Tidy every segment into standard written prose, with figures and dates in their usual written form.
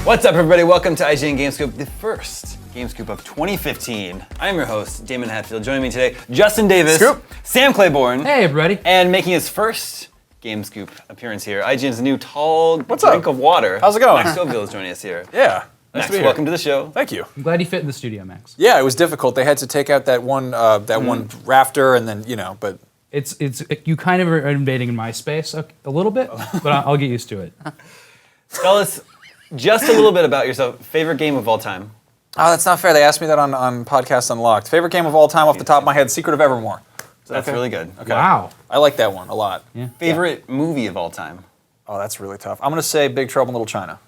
What's up, everybody? Welcome to ign-game-scoop, the first Game Scoop of 2015. I'm your host, Damon Hatfield. Joining me today, Justin Davis, Scoop. Sam Claiborne. Hey, everybody. And making his first Game Scoop appearance here, IGN's new tall What's drink up? of water. How's it going? Max Scoville is joining us here. Yeah. Nice Max, to be here. welcome to the show. Thank you. I'm glad you fit in the studio, Max. Yeah, it was difficult. They had to take out that one one rafter and then, but It's you kind of are invading my space a little bit, but I'll get used to it. Tell us just a little bit about yourself. Favorite game of all time? oh, that's not fair. They asked me that on Podcast Unlocked. Favorite game of all time off the top of my head, Secret of Evermore. That's really good. Okay. Wow. I like that one a lot. Yeah. Favorite movie of all time? Oh, that's really tough. I'm going to say Big Trouble in Little China.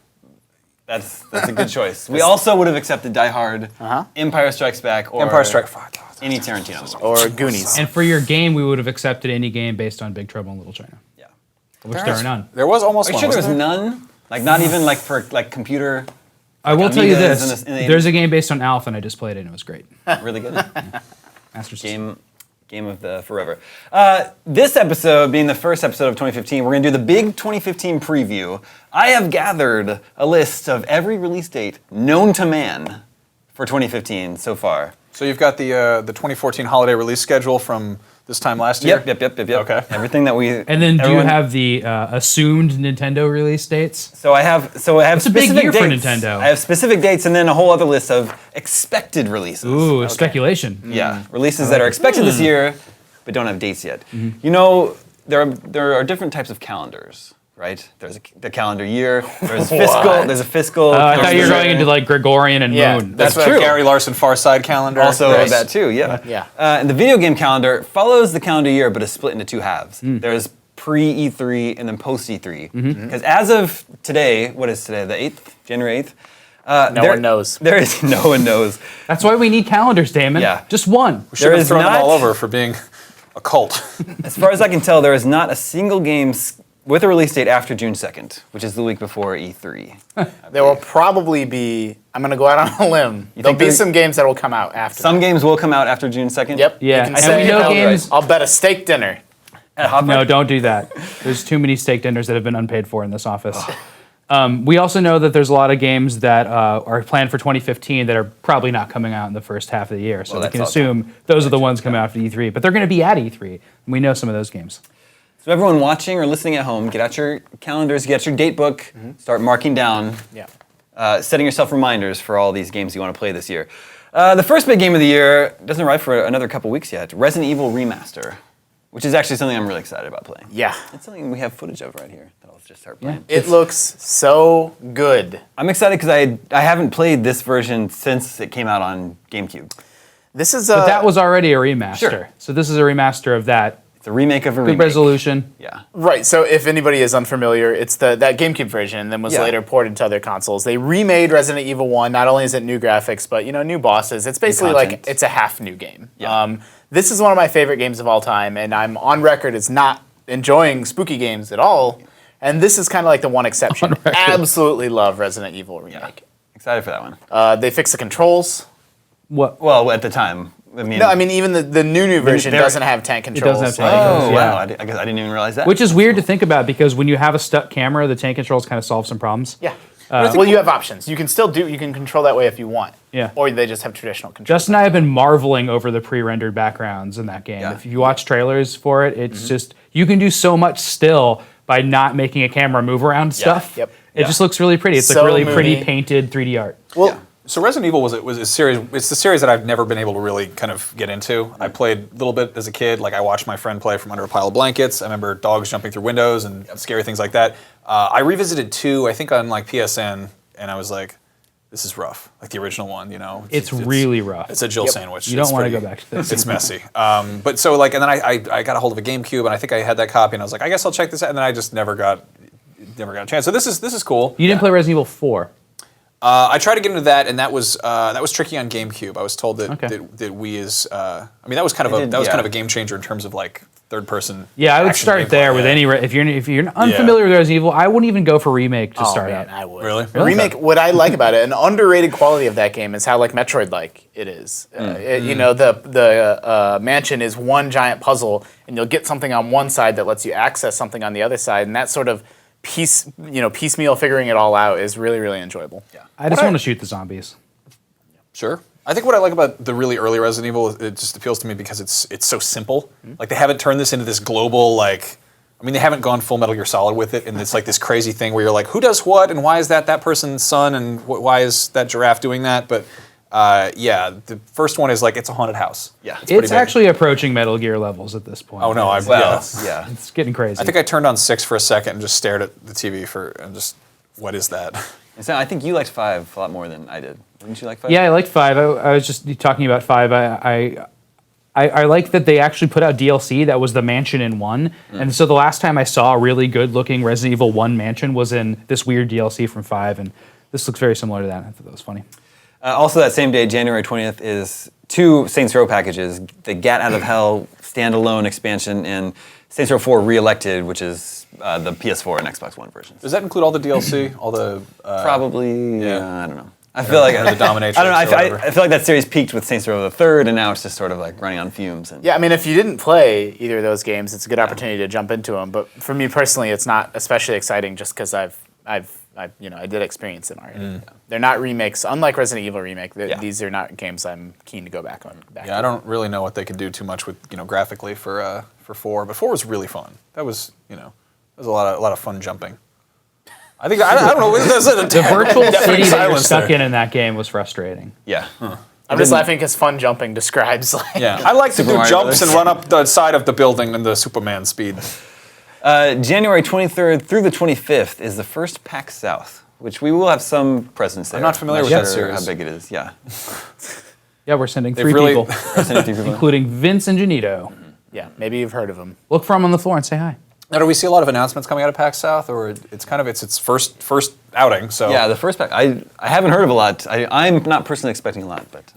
That's a good choice. We also would have accepted Die Hard, Empire Strikes Back, or Empire Strikes Back. any Tarantino movie. Or Goonies. And for your game, we would have accepted any game based on Big Trouble in Little China, Yeah. which there are none. There was almost Are you one. sure there was wasn't none? Like not even like for like computer. I will tell you Amigas this: in the- there's a game based on Alpha, and I just played it, and it was great. Really good. Master System. Game of the forever. This episode being the first episode of 2015, we're going to do the big 2015 preview. I have gathered a list of every release date known to man for 2015 so far. So you've got the 2014 holiday release schedule from this time last year? Yep. Okay. Everything that we And then do you have the assumed Nintendo release dates? So I have It's a big specific year for dates. Nintendo. I have specific dates and then a whole other list of expected releases. Ooh, speculation. Yeah, releases that are expected this year, but don't have dates yet. You know, there are different types of calendars, right? There's the calendar year. There's fiscal. There's a fiscal. I thought you were calendar. going into like Gregorian and Yeah, Moon. That's the true. Gary Larson Far Side calendar. Also Right. that too. Yeah. Yeah. And the video game calendar follows the calendar year, but is split into two halves. There's pre E3 and then post E3. Because as of today, what is today? The 8th, January 8th. No one knows. There is no one knows. That's why we need calendars, Damon. Yeah. Just one. We should have is thrown them not- all over for being a cult. As far as I can tell, there is not a single game with a release date after June 2nd, which is the week before E3. There will probably be, I'm going to go out on a limb. There'll think be there's- some games that will come out after Some that. games will come out after June 2nd. Yep. Yeah, You can and say we know it. games. I'll bet a steak dinner. At Hot No, Fudge? don't do that. There's too many steak dinners that have been unpaid for in this office. We also know that there's a lot of games that are planned for 2015 that are probably not coming out in the first half of the year. So Well, we that's can all assume those are the ones coming out after E3. But they're going to be at E3. And we know some of those games. So everyone watching or listening at home, get out your calendars, get out your date book, start marking down, Yeah. setting yourself reminders for all these games you want to play this year. The first big game of the year doesn't arrive for another couple weeks yet. Resident Evil Remaster, which is actually something I'm really excited about playing. Yeah. It's something we have footage of right here that I'll just start playing. It looks so good. I'm excited because I haven't played this version since it came out on GameCube. This is But that was already a remaster. Sure. So this is a remaster of that. It's a remake of a Good remake. resolution. Yeah. right. So if anybody is unfamiliar, it's that GameCube version and then was Yeah. later ported to other consoles. They remade Resident Evil 1. Not only is it new graphics, but new bosses. It's basically like content. it's a half new game. Yeah. This is one of my favorite games of all time, and I'm on record as not enjoying spooky games at all. And this is kind of like the one exception. On record. Absolutely love Resident Evil remake. Excited for that one. They fixed the controls. What? Well, at the time. No, I mean even the new version there- doesn't have tank controls. doesn't have tank Oh, controls, wow. yeah. I guess I didn't even realize that. Which is weird to think about because when you have a stuck camera, the tank controls kind of solve some problems. Yeah. Well, you have options. You can still you can control that way if you want. Yeah. Or they just have traditional controls. Justin and I have been marveling over the pre-rendered backgrounds in that game. Yeah. If you watch trailers for it, it's just, you can do so much still by not making a camera move around stuff. Yep. It just looks really pretty. It's So like really pretty moody. painted 3D art. Well, So Resident Evil was a series. It's the series that I've never been able to really kind of get into. I played a little bit as a kid. Like I watched my friend play from under a pile of blankets. I remember dogs jumping through windows and scary things like that. I revisited 2, I think on like PSN, and I was like, "This is rough." Like the original one, It's really rough. It's a Jill sandwich. You don't It's wanna pretty- go back to this. It's messy. But so like, and then I got a hold of a GameCube, and I think I had that copy, and I was like, I guess I'll check this out. And then I just never got a chance. So this is cool. You didn't play Resident Evil 4. I tried to get into that, and that was tricky on GameCube. I was told that Okay. that Wii is. I mean, that was kind of a game changer in terms of like third person. Yeah, I would action start gameplay. there with any. If you're unfamiliar with Resident Evil, I wouldn't even go for remake to start man, out. I would. Really? Remake. What I like about it, an underrated quality of that game is how like Metroid-like it is. The mansion is one giant puzzle, and you'll get something on one side that lets you access something on the other side, and that sort of piecemeal figuring it all out is really, really enjoyable. Yeah. I just want to shoot the zombies. Sure. I think what I like about the really early Resident Evil, it just appeals to me because it's so simple. Like they haven't turned this into this global they haven't gone full Metal Gear Solid with it, and it's like this crazy thing where you're like, who does what, and why is that person's son, and why is that giraffe doing that? But the first one is like it's a haunted house. Yeah, It's actually approaching Metal Gear levels at this point. Oh no, yeah. It's getting crazy. I think I turned on 6 for a second and just stared at the TV what is that? So I think you liked 5 a lot more than I did. Didn't you like 5? Yeah, I liked 5. I was just talking about 5. I like that they actually put out DLC that was the mansion in 1. And so the last time I saw a really good looking Resident Evil 1 mansion was in this weird DLC from 5, and this looks very similar to that. I thought that was funny. Also that same day, January 20th, is 2 Saints Row packages, the Gat Out of Hell standalone expansion and Saints Row 4 Re-Elected, which is the PS4 and Xbox One versions. Does that include all the DLC? All the Probably, yeah. I don't know. I feel like the dominatrix. I don't know. I feel like that series peaked with Saints Row the Third, and now it's just sort of like running on fumes. And Yeah, I mean, if you didn't play either of those games, it's a good opportunity to jump into them. But for me personally, it's not especially exciting just because I did experience them already. They're not remakes, unlike Resident Evil remake. These are not games I'm keen to go back on. I don't really know what they could do too much with graphically for 4, but 4 was really fun. That was a lot of fun jumping. I think I don't know. The virtual city that you're silence stuck there. in that game was frustrating. yeah. I'm just laughing because fun jumping describes Yeah, I like to do Mario jumps Brothers. and run up the side of the building in the Superman speed. January 23rd through the 25th is the first PAX South, which we will have some presence there. I'm not familiar with sure that series. how big it is. Yeah. Yeah, we're sending They've 3 really- people, We're sending 3 people. including Vince and Janito. Yeah, maybe you've heard of them. Look for them on the floor and say hi. Now, do we see a lot of announcements coming out of PAX South, or it's its first outing? So Yeah, the first pack. I haven't heard of a lot. I'm not personally expecting a lot, but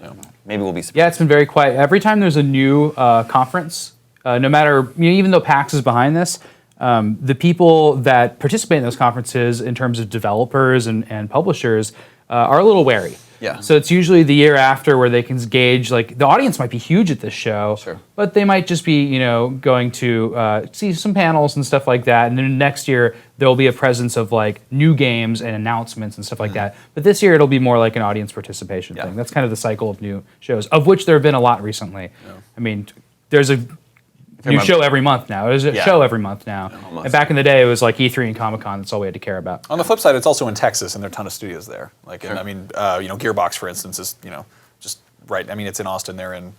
maybe we'll be surprised. Yeah, it's been very quiet. Every time there's a new conference, no matter, even though PAX is behind this, the people that participate in those conferences in terms of developers and publishers are a little wary. Yeah. So it's usually the year after where they can gauge, like, the audience might be huge at this show, Sure. but they might just be, going to see some panels and stuff like that. And then next year, there'll be a presence of, like, new games and announcements and stuff like that. But this year, it'll be more like an audience participation thing. That's kind of the cycle of new shows, of which there have been a lot recently. I mean, there's a new show every month now. There's a show every month now. Almost. And back in the day, it was like E3 and Comic-Con. That's all we had to care about. on the flip side, it's also in Texas, and there are a ton of studios there. Like, and, Gearbox, for instance, is just right. I mean, it's in Austin. They're in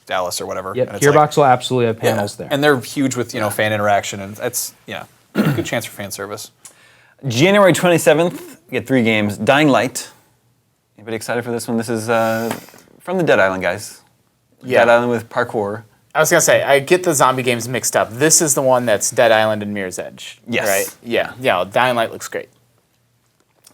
Dallas or whatever. Yep, and it's Gearbox will absolutely have panels there. and they're huge with fan interaction, and it's good chance for fan service. January 27th, we get 3 games. Dying Light. Anybody excited for this one? This is from the Dead Island guys. Yeah. Dead Island with parkour. I was gonna say I get the zombie games mixed up. This is the one that's Dead Island and Mirror's Edge. Yes. Right. Yeah. Dying Light looks great.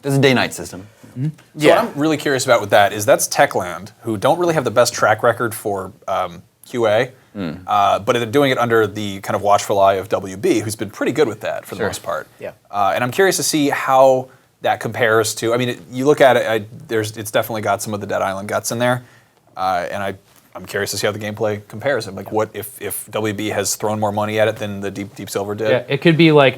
There's a day-night system. So what I'm really curious about with that is that's Techland, who don't really have the best track record for QA, but they're doing it under the kind of watchful eye of WB, who's been pretty good with that for the most part. Yeah. And I'm curious to see how that compares to. I mean, you look at it, it's definitely got some of the Dead Island guts in there, and I'm curious to see how the gameplay compares. Like, what if WB has thrown more money at it than the Deep Silver did? Yeah, it could be like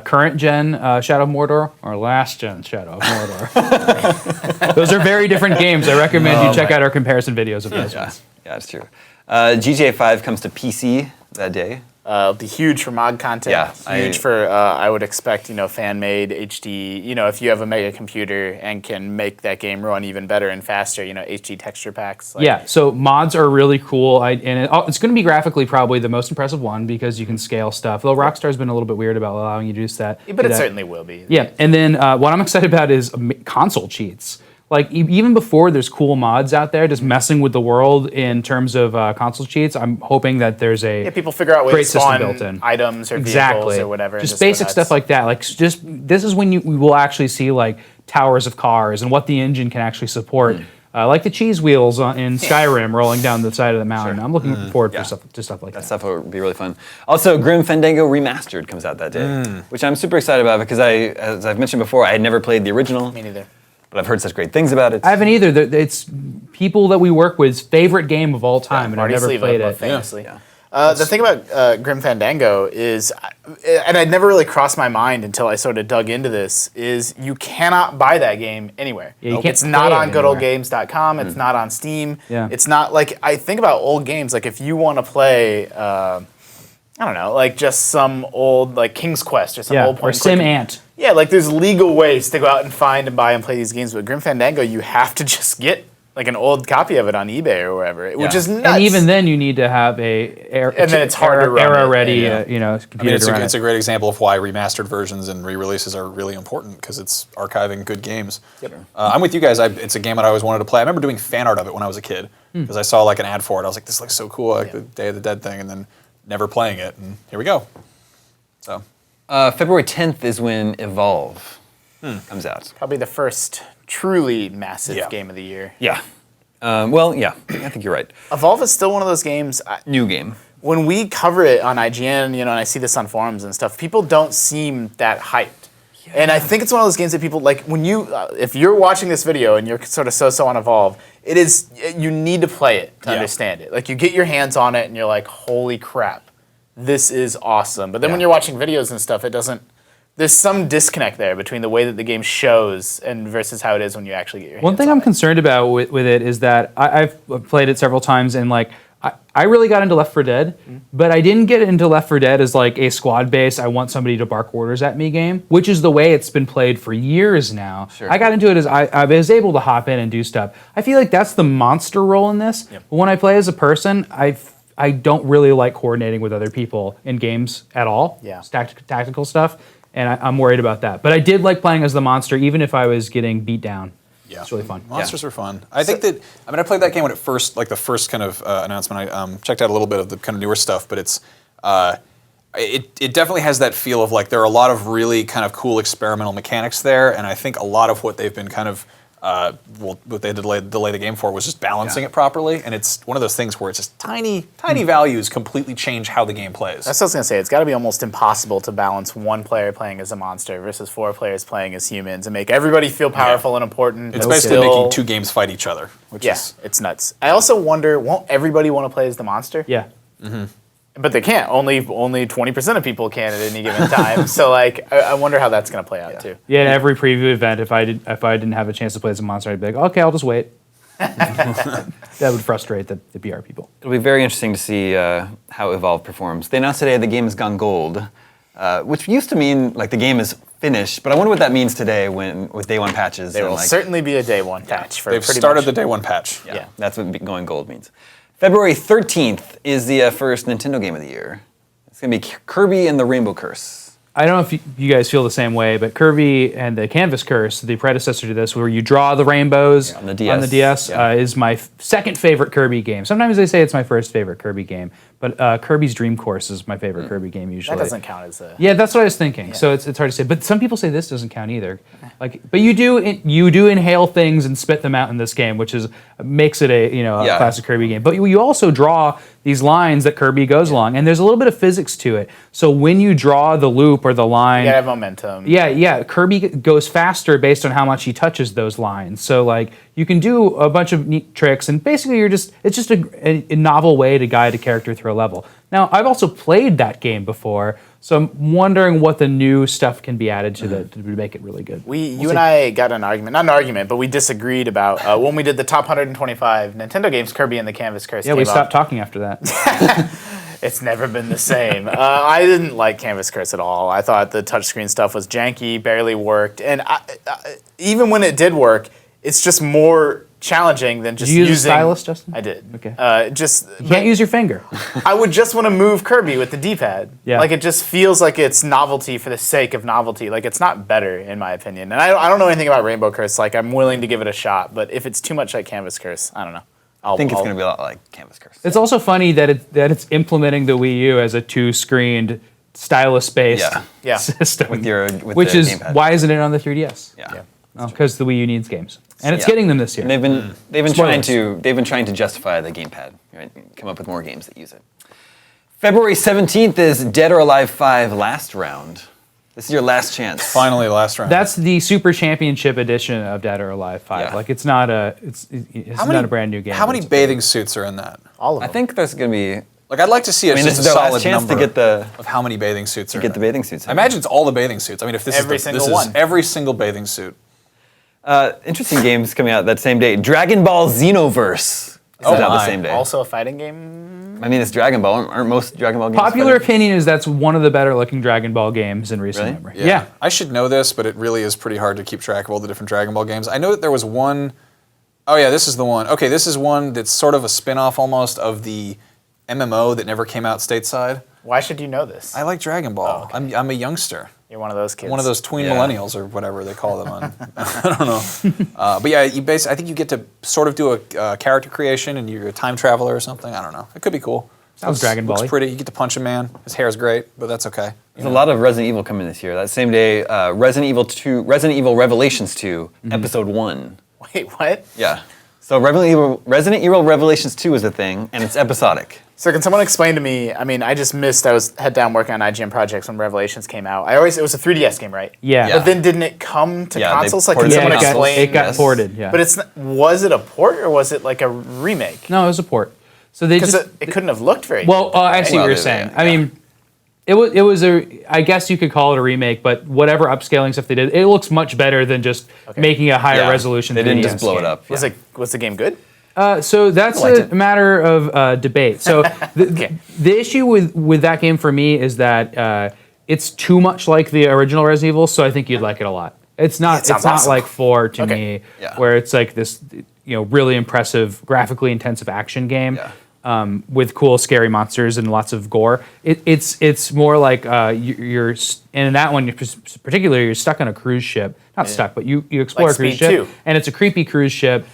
current gen Shadow of Mordor or last gen Shadow of Mordor. Those are very different games. I recommend you check out our comparison videos of those ones. Yeah, that's true. GTA 5 comes to PC that day. It'll be huge for mod content. Yeah, Huge for I would expect fan made HD. If you have a mega computer and can make that game run even better and faster. HD texture packs. Yeah, so mods are really cool, it's going to be graphically probably the most impressive one because you can scale stuff. Though Rockstar's been a little bit weird about allowing you to do that. But it certainly will be. Yeah, and then what I'm excited about is console cheats. Like, even before there's cool mods out there, just messing with the world in terms of console cheats, I'm hoping that there's a People figure out great ways to system spawn built in. items or vehicles or whatever. Just and go basic nuts. stuff like that. Like, this is when we will actually see like towers of cars and what the engine can actually support. Like the cheese wheels in Skyrim rolling down the side of the mountain. I'm looking forward to stuff like that. That stuff would be really fun. Also, Grim Fandango Remastered comes out that day, which I'm super excited about because as I've mentioned before, I had never played the original. Me neither. But I've heard such great things about it. I haven't either. It's people that we work with's favorite game of all time, and I've Marty never Sleva, played both it. famously. Yeah. The thing about Grim Fandango is, and it never really crossed my mind until I sort of dug into this, is you cannot buy that game anywhere. Yeah, you can't It's not play it on goodoldgames.com. It's not on Steam. Yeah. It's not like, I think about old games, like if you want to play, I don't know, like just some old, like King's Quest or some old point or Sim Ant. Yeah, like there's legal ways to go out and find and buy and play these games, but Grim Fandango, you have to just get like an old copy of it on eBay or wherever, which is nuts. And even then, you need to have and then it's hard to run era it, ready, yeah. computer to run it's it. a great example of why remastered versions and re-releases are really important because it's archiving good games. Yep. I'm with you guys. It's a game that I always wanted to play. I remember doing fan art of it when I was a kid because I saw like an ad for it. I was like, this looks so cool, like the Day of the Dead thing, and then never playing it, and here we go. So February 10th is when Evolve comes out. Probably the first truly massive game of the year. Yeah. I think you're right. Evolve is still one of those games. New game. When we cover it on IGN, and I see this on forums and stuff, people don't seem that hyped. Yeah. And I think it's one of those games that people like. When you, if you're watching this video and you're sort of so on Evolve, it is you need to play it to understand it. Like you get your hands on it and you're like, holy crap, this is awesome. But then when you're watching videos and stuff, it doesn't. There's some disconnect there between the way that the game shows and versus how it is when you actually get your hands on it. One thing I'm concerned about with it is that I've played it several times and like I really got into Left 4 Dead, but I didn't get into Left 4 Dead as like a squad-based, I want somebody to bark orders at me game, which is the way it's been played for years now. Sure. I got into it as I was able to hop in and do stuff. I feel like that's the monster role in this. But when I play as a person, I don't really like coordinating with other people in games at all. Yeah. It's tactical stuff. And I'm worried about that. But I did like playing as the monster, even if I was getting beat down. yeah, It's really fun. Monsters are fun. I think that I played that game when it first, like the first kind of announcement. I checked out a little bit of the kind of newer stuff, but it's it definitely has that feel of like there are a lot of really kind of cool experimental mechanics there, and I think a lot of what they've been kind of what they delay the game for was just balancing it properly, and it's one of those things where it's just tiny values completely change how the game plays. That's what I was going to say. It's got to be almost impossible to balance one player playing as a monster versus 4 players playing as humans and make everybody feel powerful and important. It's but basically still- making 2 games fight each other, which is it's nuts. I also wonder, won't everybody want to play as the monster? Yeah. But they can't. Only 20% of people can at any given time. So like, I wonder how that's going to play out too. Yeah, at every preview event, if I didn't have a chance to play as a monster, I'd be like, okay, I'll just wait. That would frustrate the PR people. It'll be very interesting to see how Evolve performs. They announced today the game has gone gold, which used to mean like the game is finished, but I wonder what that means today with day 1 patches. There will like, certainly be a day 1 patch for they've pretty started much. the day 1 patch. Yeah. That's what going gold means. February 13th is the first Nintendo game of the year. It's going to be Kirby and the Rainbow Curse. I don't know if you guys feel the same way, but Kirby and the Canvas Curse, the predecessor to this, where you draw the rainbows on the DS, is my second favorite Kirby game. Sometimes they say it's my first favorite Kirby game, but Kirby's Dream Course is my favorite Kirby game usually. That doesn't count as a... Yeah, that's what I was thinking. So it's hard to say, but some people say this doesn't count either. But you do inhale things and spit them out in this game, which makes it a classic Kirby game. But you also draw these lines that Kirby goes along, and there's a little bit of physics to it. So when you draw the loop or the line, You gotta have momentum. yeah, Kirby goes faster based on how much he touches those lines. So like you can do a bunch of neat tricks, and basically it's just a novel way to guide a character through a level. Now I've also played that game before, so I'm wondering what the new stuff can be added to make it really good. You and I got an argument, not an argument, but we disagreed about when we did the top 125 Nintendo games, Kirby and the Canvas Curse Yeah, came we up. stopped talking after that. It's never been the same. I didn't like Canvas Curse at all. I thought the touchscreen stuff was janky, barely worked, and even when it did work, it's just more challenging than just Did you use using... a stylus, Justin? I did. Okay. You You can't use your finger. I would just want to move Kirby with the D-pad. Yeah. Like, it just feels like it's novelty for the sake of novelty. Like, it's not better, in my opinion. And I don't know anything about Rainbow Curse. Like, I'm willing to give it a shot. But if it's too much like Canvas Curse, I don't know. I think it's going to be a lot like Canvas Curse. It's also funny that it's implementing the Wii U as a 2-screened stylus-based Yeah. system, with which the is gamepad. why isn't it on the 3DS? Yeah. Because the Wii U needs games, and it's Yeah. getting them this year. And they've been trying Spoilers. to justify the gamepad, right? Come up with more games that use it. February 17th is Dead or Alive 5 Last Round. This is your last chance. Finally, last round. That's the Super Championship edition of Dead or Alive 5. Yeah. Like it's not a brand new game. How many but it's bathing suits are in that? All of I them. think there's going to be Like, I'd like to see I mean, this just is a their last solid chance number to get the of how many bathing suits are get the bathing suits. I imagine it's all the bathing suits. I mean, if this Every is single this one. is every single bathing suit. Interesting games coming out that same day. Dragon Ball Xenoverse comes out the my. same day. Also a fighting game. I mean, it's Dragon Ball. Aren't most Dragon Ball games Popular fighting? opinion is that's one of the better looking Dragon Ball games in recent Really? memory. Yeah. I should know this, but it really is pretty hard to keep track of all the different Dragon Ball games. I know that there was one. Oh yeah, this is the one. Okay, this is one that's sort of a spin-off almost of the MMO that never came out stateside. Why should you know this? I like Dragon Ball. Oh, okay. I'm a youngster. You're one of those kids. One of those tween Yeah. millennials or whatever they call them on. I don't know. But yeah, I think you get to sort of do a character creation and you're a time traveler or something. I don't know. It could be cool. Sounds Dragon Ball-y. Looks pretty. You get to punch a man. His hair's great, but that's okay. There's a lot of Resident Evil coming this year. That same day, Resident Evil Revelations 2, Episode 1. Wait, what? Yeah. So Resident Evil Revelations 2 is a thing, and it's episodic. So can someone explain to me? I mean, I just missed. I was head down working on IGN projects when Revelations came out. It was a 3DS game, right? Yeah. Yeah. But then didn't it come to Yeah, they consoles? Like, ported can it someone to consoles. explain? it got Yes. ported. Yeah. But was it a port or was it like a remake? no, it was a port. So they Because just it couldn't have looked very. well, good, I see Well, what you're they- saying. yeah. I mean, it was a. I guess you could call it a remake, but whatever upscaling stuff they did, it looks much better than just making a higher Yeah. resolution. They didn't 3DS just blow it game. up. Yeah. Was the game good? So that's liked a it. matter of debate. So the issue with that game for me is that it's too much like the original Resident Evil. So I think you'd like it a lot. It's not. It sounds It's not awesome. like 4 to Okay. me, Yeah. where it's like this, really impressive, graphically intensive action game. Yeah. With cool, scary monsters and lots of gore. It's more like you're and in that one, particularly, you're stuck on a cruise ship. Not stuck, but you explore Like a cruise Speed ship, 2. and it's a creepy cruise ship,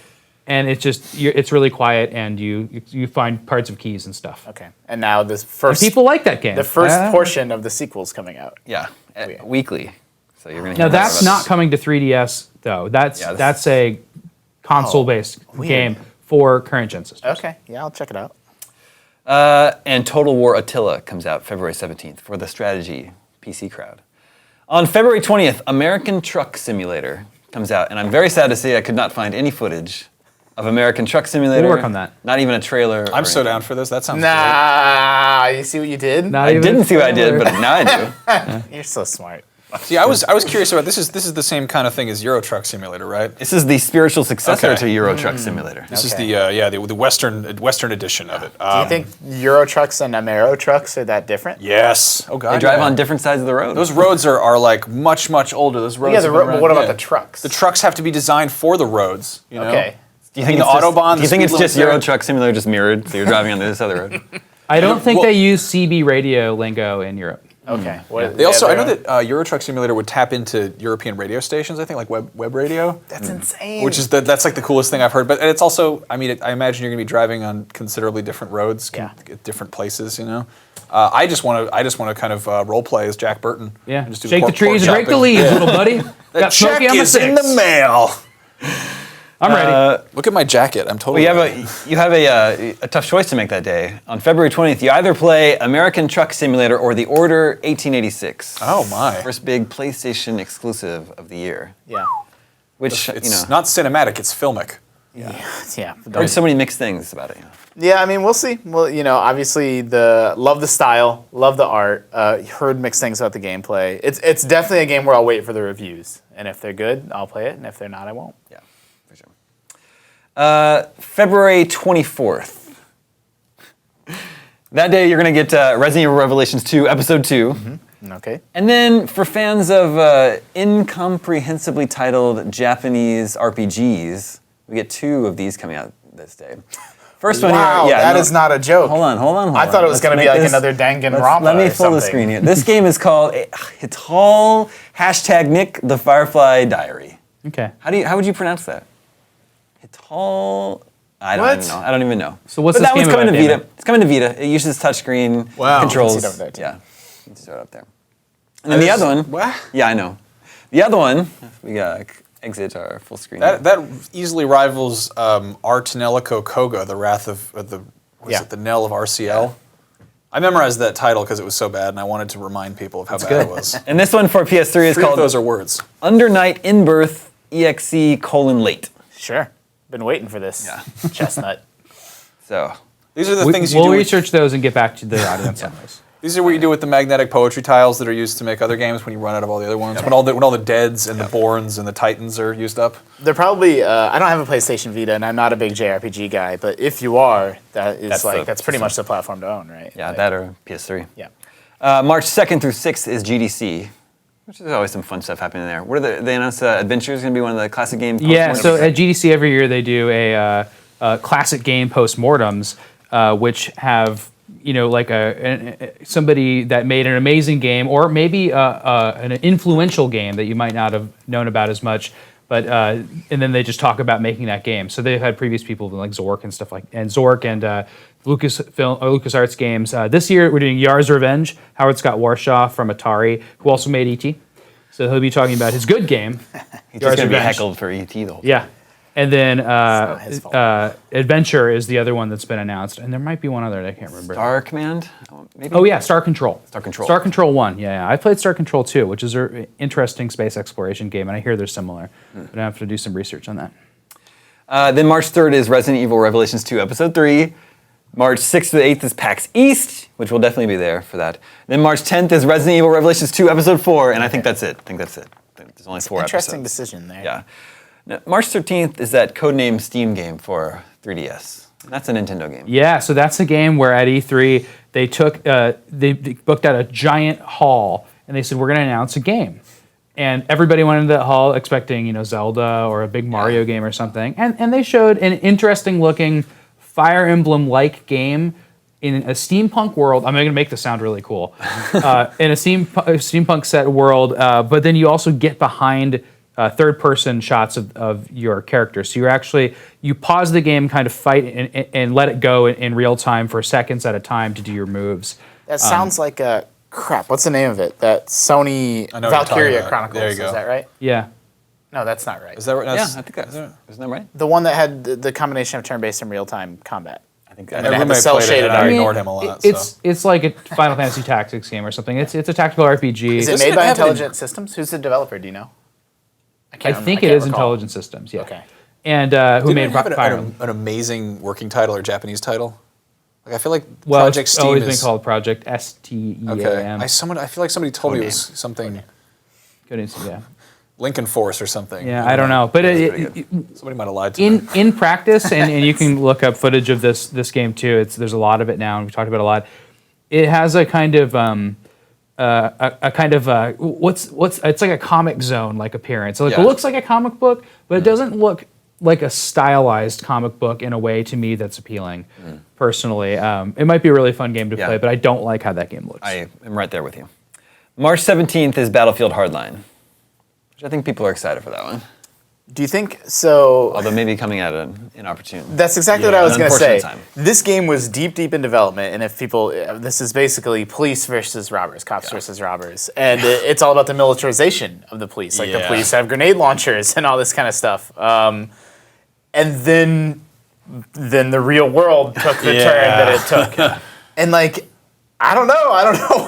and it's just it's really quiet, and you find parts of keys and stuff. Okay. And now this And first people like that game. the first portion of the sequel's coming out. Yeah, Weird. weekly. So you're gonna. Now hear more that's about not this. coming to 3DS though. That's Yeah, this- that's a console-based weird. game for current gen systems. Okay. Yeah, I'll check it out. And Total War Attila comes out February 17th for the strategy PC crowd. On February 20th, American Truck Simulator comes out, and I'm very sad to say I could not find any footage of American Truck Simulator. We'll work on that. Not even a trailer. I'm or so anything. down for this. That sounds great. Nah, you see what you did? Not I even didn't a see what I did, trailer. but now I do. You're so smart. See, I was curious about this. Is the same kind of thing as Euro Truck Simulator, right? This is the spiritual successor Okay. to Euro Truck Simulator. This is Okay. the Western edition of it. Do you think Euro trucks and Amero trucks are that different? Yes. Oh god. They drive yeah. on different sides of the road. Those roads are like much older. Those roads. Yeah, have been but around- what about yeah. the trucks? The trucks have to be designed for the roads. You know? Okay. do you think the it's just, Autobahn, Do you the think speed it's limit's just Euro there? Truck Simulator just mirrored? So you're driving on this other road. I don't think well- they use CB radio lingo in Europe. Okay. They also, I know that Euro Truck Simulator would tap into European radio stations. I think like web radio, That's insane. which is that's like the coolest thing I've heard. But it's also, I mean, I imagine you're going to be driving on considerably different roads, Yeah. at different places. You know, I just want to kind of role play as Jack Burton. Yeah. and just do Shake the pork trees and break the chopping. leaves, Yeah. little buddy. The Got check Smokey on the is in six. the mail. I'm ready. Look at my jacket. I'm totally. Well, you have a tough choice to make that day. On February 20th, you either play American Truck Simulator or The Order 1886. Oh my! First big PlayStation exclusive of the year. yeah. Which, It's not cinematic. It's filmic. Yeah. there's so many mixed things about it. Yeah, I mean, we'll see. Well, obviously love the style, love the art. Heard mixed things about the gameplay. It's definitely a game where I'll wait for the reviews, and if they're good, I'll play it, and if they're not, I won't. Yeah, for sure. February 24th. That day, you're going to get Resident Evil Revelations 2, Episode 2. Okay. And then for fans of incomprehensibly titled Japanese RPGs, we get 2 of these coming out this day. First one Wow, here, that is not a joke. Hold on. I thought it was Let's going to be make like this- another Danganronpa Let me or fill the something. screen here. This game is called Hital #Nick the Firefly Diary. Okay. How would you pronounce that? Hital. I don't What? even know. I don't even know. So what's but this that one's game coming about, to Vita. Damon? It's coming to Vita. It uses touchscreen Wow. controls. You can see it over there, too. Yeah, you can see it up there. And then the other one. What? Yeah, I know. The other one. We got exit our full screen. That easily rivals Artanelico Koga, the Wrath of the Yeah. the Knell of RCL. I memorized that title because it was so bad, and I wanted to remind people of how bad good. it was. And this one for PS3 is Three of called those are words. Under Night in Birth EXE: Late. Sure. Been waiting for this. Yeah. Chestnut. So These are the things you We'll do. research those and get back to the audience on those. These are what you do with the magnetic poetry tiles that are used to make other games when you run out of all the other ones. When all the deads and the Borns and the Titans are used up. They're probably. I don't have a PlayStation Vita, and I'm not a big JRPG guy. But if you are, that's pretty much the platform to own, right? Yeah, that or PS3. Yeah. March 2nd through 6th is GDC, which is always some fun stuff happening there. What are they announced Adventure is going to be one of the classic game postmortems? Yeah, so at GDC every year they do a classic game postmortems, which have like somebody that made an amazing game, or maybe an influential game that you might not have known about as much, but and then they just talk about making that game. So they've had previous people like Zork and stuff and LucasArts games. This year we're doing Yar's Revenge, Howard Scott Warshaw from Atari, who also made E.T. So he'll be talking about his good game. He's just going to be heckled for E.T. the whole time. Yeah. And then not his fault. Adventure is the other one that's been announced. And there might be one other that I can't remember. Star Command? Maybe? Oh, yeah, Star Control. Star Control. Star Control 1, yeah. I played Star Control 2, which is an interesting space exploration game, and I hear they're similar. But I have to do some research on that. Then March 3rd is Resident Evil Revelations 2 Episode 3. March 6th to the 8th is PAX East, which will definitely be there for that. Then March 10th is Resident Evil Revelations 2 Episode 4, and I think that's it. There's only 4 Interesting episodes. decision there. Yeah. Now, March 13th is that codename Steam game for 3DS. That's a Nintendo game. Yeah, so that's a game where at E3 they took they booked out a giant hall and they said we're going to announce a game, and everybody went into that hall expecting Zelda or a big Mario game or something, and they showed an interesting looking Fire Emblem like game in a steampunk world. I'm going to make this sound really cool. In a steampunk set world, but then you also get behind third-person shots of your character. So you pause the game, kind of fight, and let it go in real time for seconds at a time to do your moves. That sounds like a crap. What's the name of it? That Sony Valkyria Chronicles. There you go. Is that right? Yeah. No, that's not right. Is that right? Yeah, I think that's isn't that right? The one that had the combination of turn-based and real-time combat. I think And that it had the roommate played it, cel-shaded and I art. ignored him a lot. It's like a Final Fantasy Tactics game or something. It's a tactical RPG. Is it Doesn't made it by have it in- Intelligent Systems? Who's the developer? Do you know? I think it can't is recall. Intelligent Systems. Yeah. Okay. And who Didn't made it have Fire Emblem? an amazing working title or Japanese title? Like I feel like Well, Project it's Steam always is been called Project STEAM. okay. I feel like somebody told me it was something Yeah. Lincoln Force or something. Yeah, I don't know, but Somebody might have lied to me. in practice, and you can look up footage of this game too. There's a lot of it now, and we've talked about it a lot. It has a kind of it's like a Comic Zone like appearance. So it looks like a comic book, but it doesn't look like a stylized comic book in a way to me that's appealing. Personally, it might be a really fun game to play, but I don't like how that game looks. I am right there with you. March 17th is Battlefield Hardline, which I think people are excited for that one. Do you think so? Although maybe coming at an inopportune. That's exactly what I was an going to say. unfortunate time. This game was deep in development, and if people, this is basically police versus robbers, cops versus robbers, and it's all about the militarization of the police. Like the police have grenade launchers and all this kind of stuff. And then the real world took the turn that it took, and like. I don't know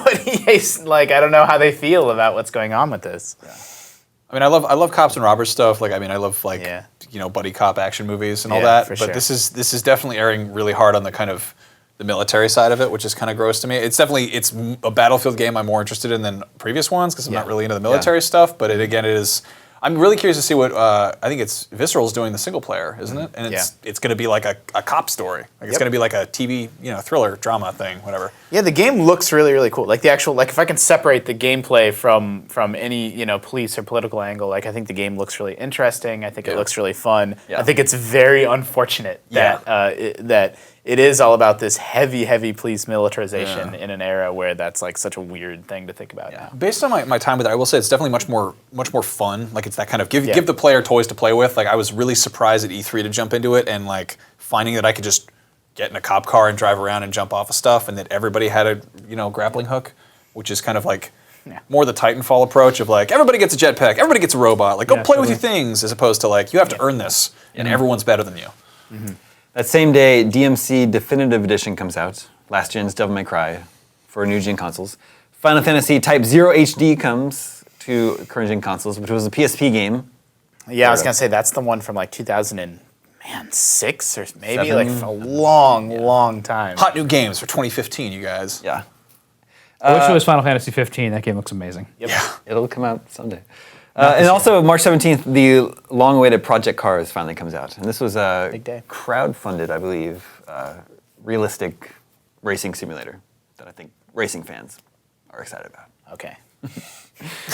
what EA's like. I don't know how they feel about what's going on with this. I mean, I love cops and robbers stuff. Like, I mean, I love buddy cop action movies and all that. For but sure. this is definitely airing really hard on the kind of the military side of it, which is kind of gross to me. It's a Battlefield game I'm more interested in than previous ones because I'm not really into the military stuff. But it is. I'm really curious to see what I think it's Visceral's doing the single player, isn't it? And it's going to be like a cop story. Like it's going to be like a TV thriller drama thing, whatever. Yeah, the game looks really cool. Like the actual if I can separate the gameplay from any police or political angle, like I think the game looks really interesting. I think it looks really fun. Yeah. I think it's very unfortunate that that it is all about this heavy police militarization in an era where that's like such a weird thing to think about now. Based on my time with it, I will say it's definitely much more fun. Like it's that kind of give the player toys to play with. Like I was really surprised at E3 to jump into it and like finding that I could just get in a cop car and drive around and jump off of stuff, and that everybody had a grappling hook, which is kind of like more the Titanfall approach of like everybody gets a jetpack, everybody gets a robot. Like go play with your things, as opposed to like you have to earn this, and everyone's better than you. Mm-hmm. That same day, DMC Definitive Edition comes out. Last gen's Devil May Cry for new gen consoles. Final Fantasy Type 0 HD comes to current gen consoles, which was a PSP game. Yeah, I was gonna say that's the one from like 2000 and Man, 6 or maybe 7. like a long time. Hot new games for 2015, you guys. Yeah. I wish it was Final Fantasy 15. That game looks amazing. Yep. Yeah. It'll come out someday. And also, March 17th, the long-awaited Project Cars finally comes out. And this was a Big day. crowd-funded, I believe, realistic racing simulator that I think racing fans are excited about. Okay.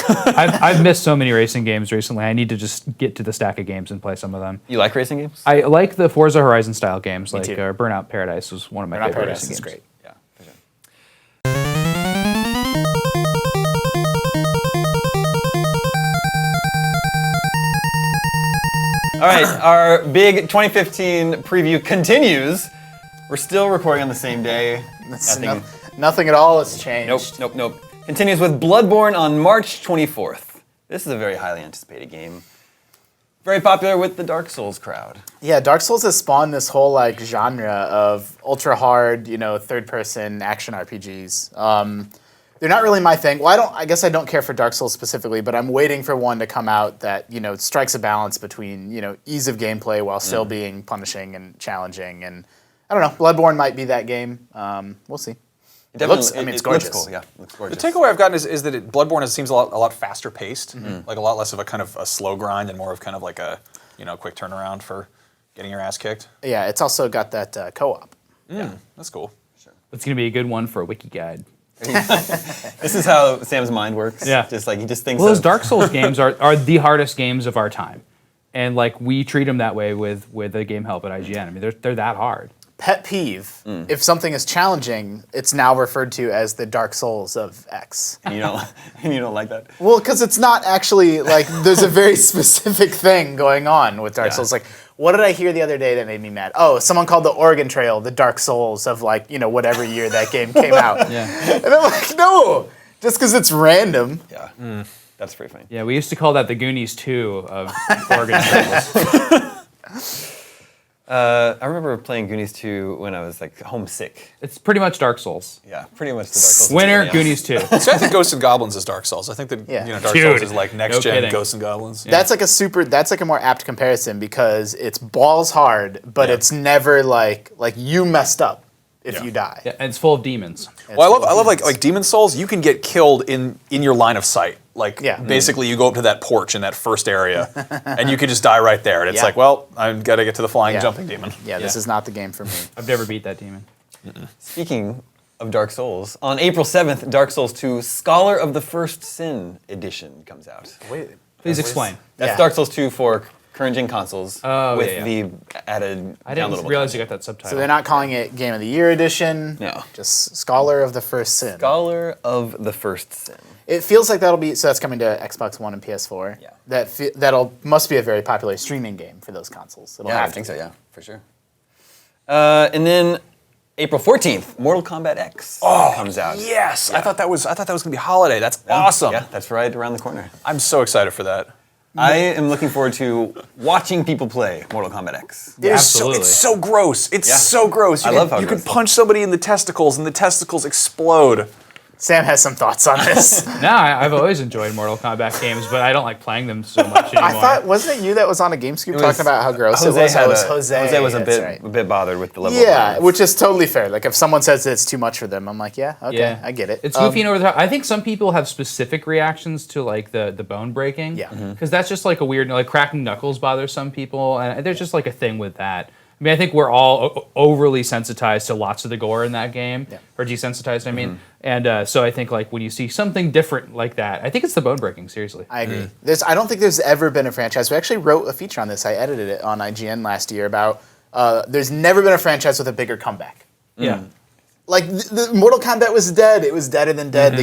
I've missed so many racing games recently. I need to just get to the stack of games and play some of them. You like racing games? I like the Forza Horizon style games, like too. Burnout Paradise was one of my Burnout favorite Paradise racing is games. great. Yeah, for sure. All right, our big 2015 preview continues. We're still recording on the same day. Nothing at all has changed. Nope. Continues with Bloodborne on March 24th. This is a very highly anticipated game. Very popular with the Dark Souls crowd. Yeah, Dark Souls has spawned this whole like genre of ultra hard, third-person action RPGs. They're not really my thing. Well, I guess I don't care for Dark Souls specifically, but I'm waiting for one to come out that strikes a balance between ease of gameplay while still being punishing and challenging. And I don't know, Bloodborne might be that game. We'll see. It's gorgeous. Looks cool. Yeah, looks gorgeous. The takeaway I've gotten is that Bloodborne seems a lot faster paced, like a lot less of a kind of a slow grind and more of kind of like a quick turnaround for getting your ass kicked. Yeah, it's also got that co-op. Yeah, that's cool. It's going to be a good one for a wiki guide. This is how Sam's mind works. Yeah. Just like he just thinks. Well, those of- Dark Souls games are the hardest games of our time. And like we treat them that way with the Game Help at IGN. I mean, they're that hard. Pet peeve, if something is challenging, it's now referred to as the Dark Souls of X. and you don't like that. Well, because it's not actually, like, there's a very specific thing going on with Dark Yeah. Souls. Like, what did I hear the other day that made me mad? Oh, someone called the Oregon Trail the Dark Souls of, like, whatever year that game ccame out. Yeah. And I'm like, no, just because it's random. Yeah. That's pretty funny. Yeah, we used to call that the Goonies 2 of Oregon Trails. I remember playing Goonies 2 when I was like homesick. It's pretty much Dark Souls. Yeah, pretty much the Dark Souls. Winner, Yeah. Goonies 2. So I think Ghosts and Goblins is Dark Souls. I think that Yeah. Dark Dude, Souls is like next no gen kidding. Ghosts and Goblins. That's like a more apt comparison because it's balls hard, but Yeah. it's never like you messed up if Yeah. you die. Yeah, and it's full of demons. Well, I love like Demon Souls. You can get killed in your line of sight. Like Yeah. basically, you go up to that porch in that first area, and you could just die right there. And it's Yeah. like, well, I've got to get to the flying Yeah. jumping demon. Yeah, this Yeah. is not the game for me. I've never beat that demon. Speaking of Dark Souls, on April 7th, Dark Souls 2 Scholar of the First Sin edition comes out. Wait. Please explain. That's Yeah. Dark Souls 2 for current gen consoles Oh, with yeah. the added I didn't downloadable realize you content. got that subtitle. So they're not calling it Game of the Year edition. No. Just Scholar of the First Sin. Scholar of the First Sin. It feels like that's coming to Xbox One and PS4. Yeah. That'll must be a very popular streaming game for those consoles. It'll Yeah, I have think to. so, yeah, for sure. And then April 14th, Mortal Kombat X comes out. Yes, I thought that was gonna be holiday. That's awesome. Yeah, that's right around the corner. I'm so excited for that. I am looking forward to watching people play Mortal Kombat X. Absolutely. It's so gross. It's Yeah. so gross. I love how you gross could it is. punch somebody in the testicles and the testicles explode. Sam has some thoughts on this. No, I've always enjoyed Mortal Kombat games, but I don't like playing them so much anymore. I thought, wasn't it you that was on a GameScoop was- talking about how gross Jose it was? had It was a- Jose. was that's a right. bit bothered with the level of Yeah, violence. which is totally fair. Like if someone says it's too much for them, I'm like, yeah, okay, I get it. It's goofy and over the top. I think some people have specific reactions to like the bone breaking. Yeah. Because that's just like a weird, like cracking knuckles bothers some people, and there's just like a thing with that. I mean, I think we're all overly sensitized to lots of the gore in that game, or desensitized. I mean, and so I think like when you see something different like that, I think it's the bone breaking. Seriously. I agree. I don't think there's ever been a franchise. We actually wrote a feature on this. I edited it on IGN last year about there's never been a franchise with a bigger comeback. Yeah. Like the Mortal Kombat was dead. It was deader than dead.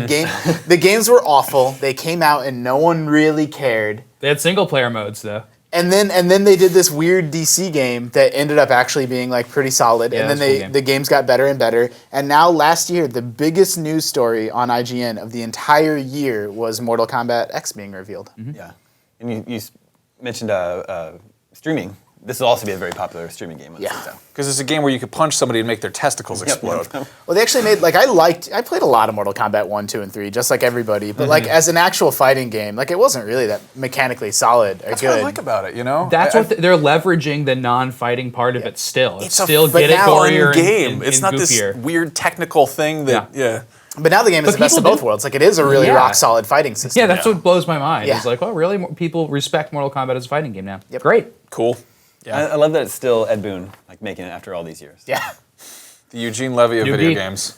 The games were awful. They came out and no one really cared. They had single player modes though. And then they did this weird DC game that ended up actually being like pretty solid. Yeah, and then that's a cool game. the games got better and better. And now last year, the biggest news story on IGN of the entire year was Mortal Kombat X being revealed. Yeah. And you mentioned streaming this will also be a very popular streaming game. Yeah. Because it's a game where you could punch somebody and make their testicles explode. Yep. Well, they actually made, like, I played a lot of Mortal Kombat 1, 2, and 3, just like everybody. But, like, as an actual fighting game, like, it wasn't really that mechanically solid or That's good. what I like about it, you know? That's what they're leveraging the non-fighting part of it still. It's still but get it now- gorier game. and It's not goofier. this weird technical thing that, yeah. But now the game is the best of people both do- worlds. Like, it is a really Yeah. rock-solid fighting system. Yeah, that's what blows my mind. Yeah. It's like, oh, really? People respect Mortal Kombat as a fighting game now. Yep. Great. Cool. I love that it's still Ed Boon, like making it after all these years. Yeah. The Eugene Levy of video Newbie. games.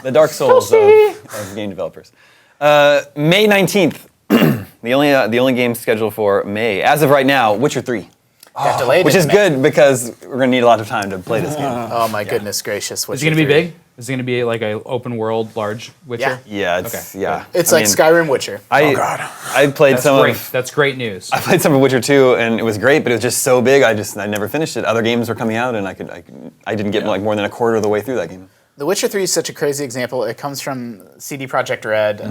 The Dark Souls of game developers. May 19th, the only game scheduled for May, as of right now, Witcher 3. Got delayed Which is into May. good because we're going to need a lot of time to play this game. Oh, my goodness gracious. Is it going to be big? Is it going to be like an open world, large Witcher? Yeah, it's, Okay. yeah. It's I like mean, Skyrim Witcher. Oh, God. I played That's some great. of That's great news. I played some of Witcher 2 and it was great, but it was just so big. I never finished it. Other games were coming out and I didn't get like more than a quarter of the way through that game. The Witcher 3 is such a crazy example. It comes from CD Projekt Red,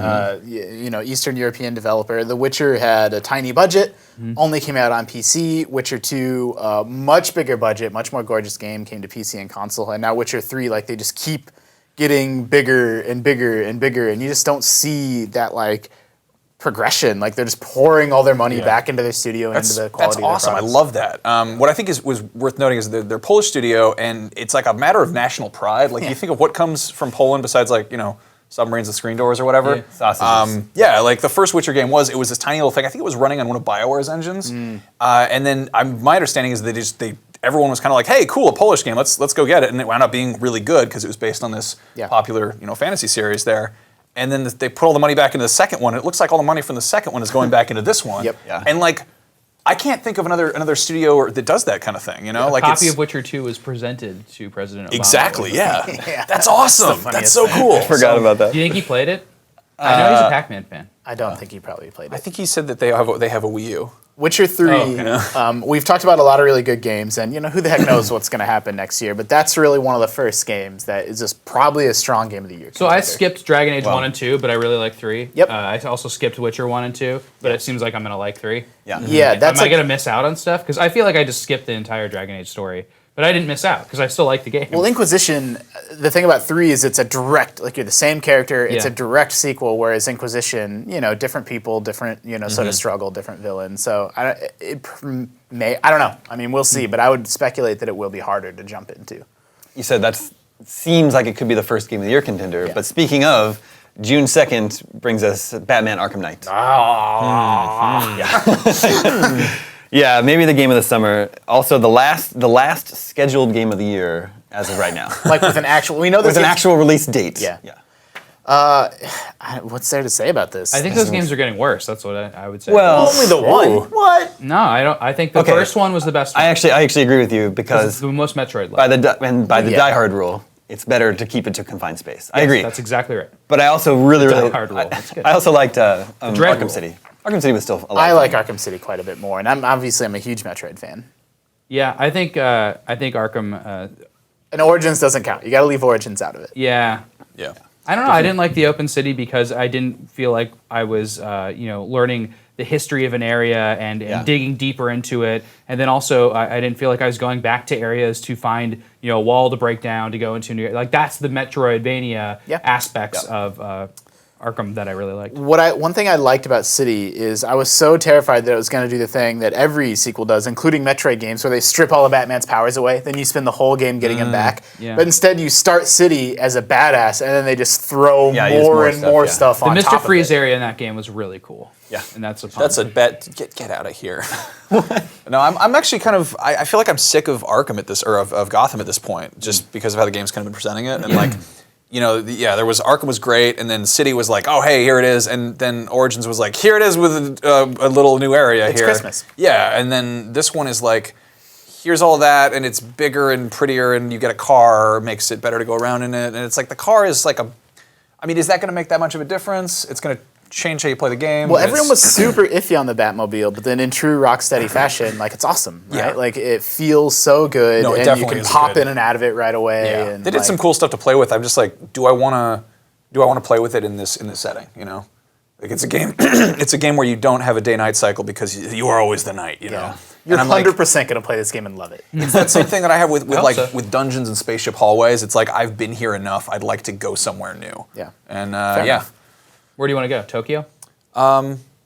Eastern European developer. The Witcher had a tiny budget, only came out on PC. Witcher 2, much bigger budget, much more gorgeous game, came to PC and console. And now Witcher 3, like, they just keep getting bigger and bigger and bigger, and you just don't see that, like, progression. Like, they're just pouring all their money back into their studio and into the quality That's of their awesome. I products. love that. What I think was worth noting is they're a Polish studio, and it's like a matter of national pride. Like, you think of what comes from Poland besides, like, submarines and screen doors or whatever. Yeah. Sausages. Like the first Witcher game was this tiny little thing. I think it was running on one of BioWare's engines. And then my understanding is that everyone was kind of like, hey, cool, a Polish game, let's go get it. And it wound up being really good because it was based on this popular fantasy series there. And then they put all the money back into the second one. It looks like all the money from the second one is going back into this one. Yep. Yeah. And like, I can't think of another studio that does that kind of thing. A like copy it's, of Witcher 2 was presented to President Obama. exactly, yeah. Yeah. That's awesome. funniest That's so thing. cool. Forgot about that. Do you think he played it? I know he's a Pac-Man fan. I don't think he probably played I it. think he said that they have a Wii U. Witcher 3, okay. We've talked about a lot of really good games, and who the heck knows what's going to happen next year, but that's really one of the first games that is just probably a strong game of the year. So I contender. skipped Dragon Age 1 and 2, but I really like 3. Yep. I also skipped Witcher 1 and 2, but it seems like I'm going to like 3. Yeah. Yeah, that's Am I like, going to miss out on stuff? Because I feel like I just skipped the entire Dragon Age story. But I didn't miss out because I still like the game. well, Inquisition, the thing about 3 is it's a direct, like you're the same character, it's Yeah. a direct sequel, whereas Inquisition, different people, different, sort of struggle, different villains. So I don't know. I mean, we'll see, but I would speculate that it will be harder to jump into. You said that seems like it could be the first game of the year contender, Yeah. but speaking of, June 2nd brings us Batman Arkham Knight. Yeah, maybe the game of the summer. Also, the last scheduled game of the year as of right now. Like with an actual, we know With this an game's- actual release date. Yeah. Yeah. What's there to say about this? I think those games are getting worse. That's what I would say. Well, only the one. What? no, I don't. I think the Okay. first one was the best one. I actually agree with you It's because the most Metroid-like. by the Yeah. Die Hard rule, it's better to keep it to confined space. I agree. That's exactly right. But I also really Die Hard rule. That's good. I also liked Dread Arkham rule. City. Arkham City was still a lot I of like fun. Arkham City quite a bit more, and I'm a huge Metroid fan. Yeah, I think Arkham. And Origins doesn't count. You got to leave Origins out of it. Yeah, Yeah. I don't know. I didn't like the open city because I didn't feel like I was, learning the history of an area and Yeah. digging deeper into it. And then also, I didn't feel like I was going back to areas to find, a wall to break down to go into new. Like that's the Metroidvania Yeah. aspects Yeah. of Arkham that I really liked. One thing I liked about City is I was so terrified that it was going to do the thing that every sequel does, including Metroid games, where they strip all of Batman's powers away. Then you spend the whole game getting him back. yeah. But instead, you start City as a badass, and then they just throw Yeah, use more more and stuff, more yeah. stuff The on Mr. top Freeze of it. area in that game was really cool. Yeah. And that's a That's a bet. Get out of here. No, I'm actually kind of. I feel like I'm sick of Arkham at this, or of Gotham at this point, just because of how the game's kind of been presenting it. And like, there was Arkham was great, and then City was like, oh hey, here it is, and then Origins was like, here it is with a little new area It's here. Christmas. Yeah, and then this one is like, here's all that, and it's bigger and prettier, and you get a car, makes it better to go around in it, and it's like the car is like is that going to make that much of a difference? It's going to change how you play the game. Well, everyone was It's- super iffy on the Batmobile, but then in true Rocksteady fashion, like it's awesome, right? Yeah. Like it feels so good, No, it and you definitely can is pop good. in and out of it right away. Yeah, And they did some cool stuff to play with. I'm just like, do I want to play with it in this setting? Like it's a game. It's a game where you don't have a day-night cycle because you are always the night. You know. Yeah. You're And I'm 100% gonna play this game and love it. It's that same thing that I have with hope like so. with dungeons and spaceship hallways. It's like I've been here enough. I'd like to go somewhere new. Yeah. And Fair yeah, enough. Where do you want to go? Tokyo?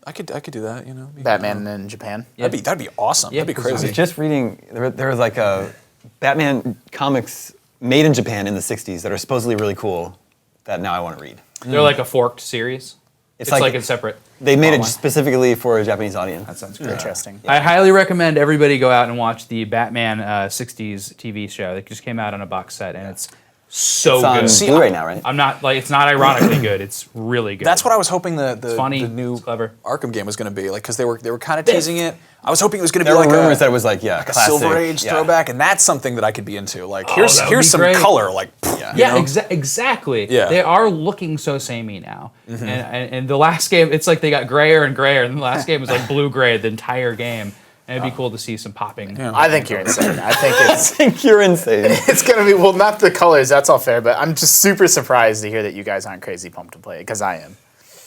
I could do that. You know, Batman in Japan. That'd be awesome. Yeah, That'd be 'cause I I was crazy. just reading, there was like a Batman comics made in Japan in the 60s that are supposedly really cool that now I want to read. They're like a forked series. It's like a separate. They made it plotline. specifically for a Japanese audience. That sounds great. Interesting. I highly recommend everybody go out and watch the Batman 60s TV show that just came out on a box set, and it's so It's on good. See, Blu-ray now, right? I'm not like it's not ironically good. It's really good. That's what I was hoping the funny, the new it's clever. Arkham game was going to be like, because they were kind of teasing it. I was hoping it was going to There be were like rumors a, that it was like, a classic. Silver Age yeah. throwback, and that's something that I could be into. Like that would here's be some great. color. Like Yeah, you know? exactly. Yeah. They are looking so samey now. And the last game, it's like they got grayer and grayer, and the last game was like blue-gray the entire game. And it'd be cool to see some popping. I think you're insane. I think I it's think you're insane. it's gonna be well, not the colors. That's all fair, but I'm just super surprised to hear that you guys aren't crazy pumped to play it because I am.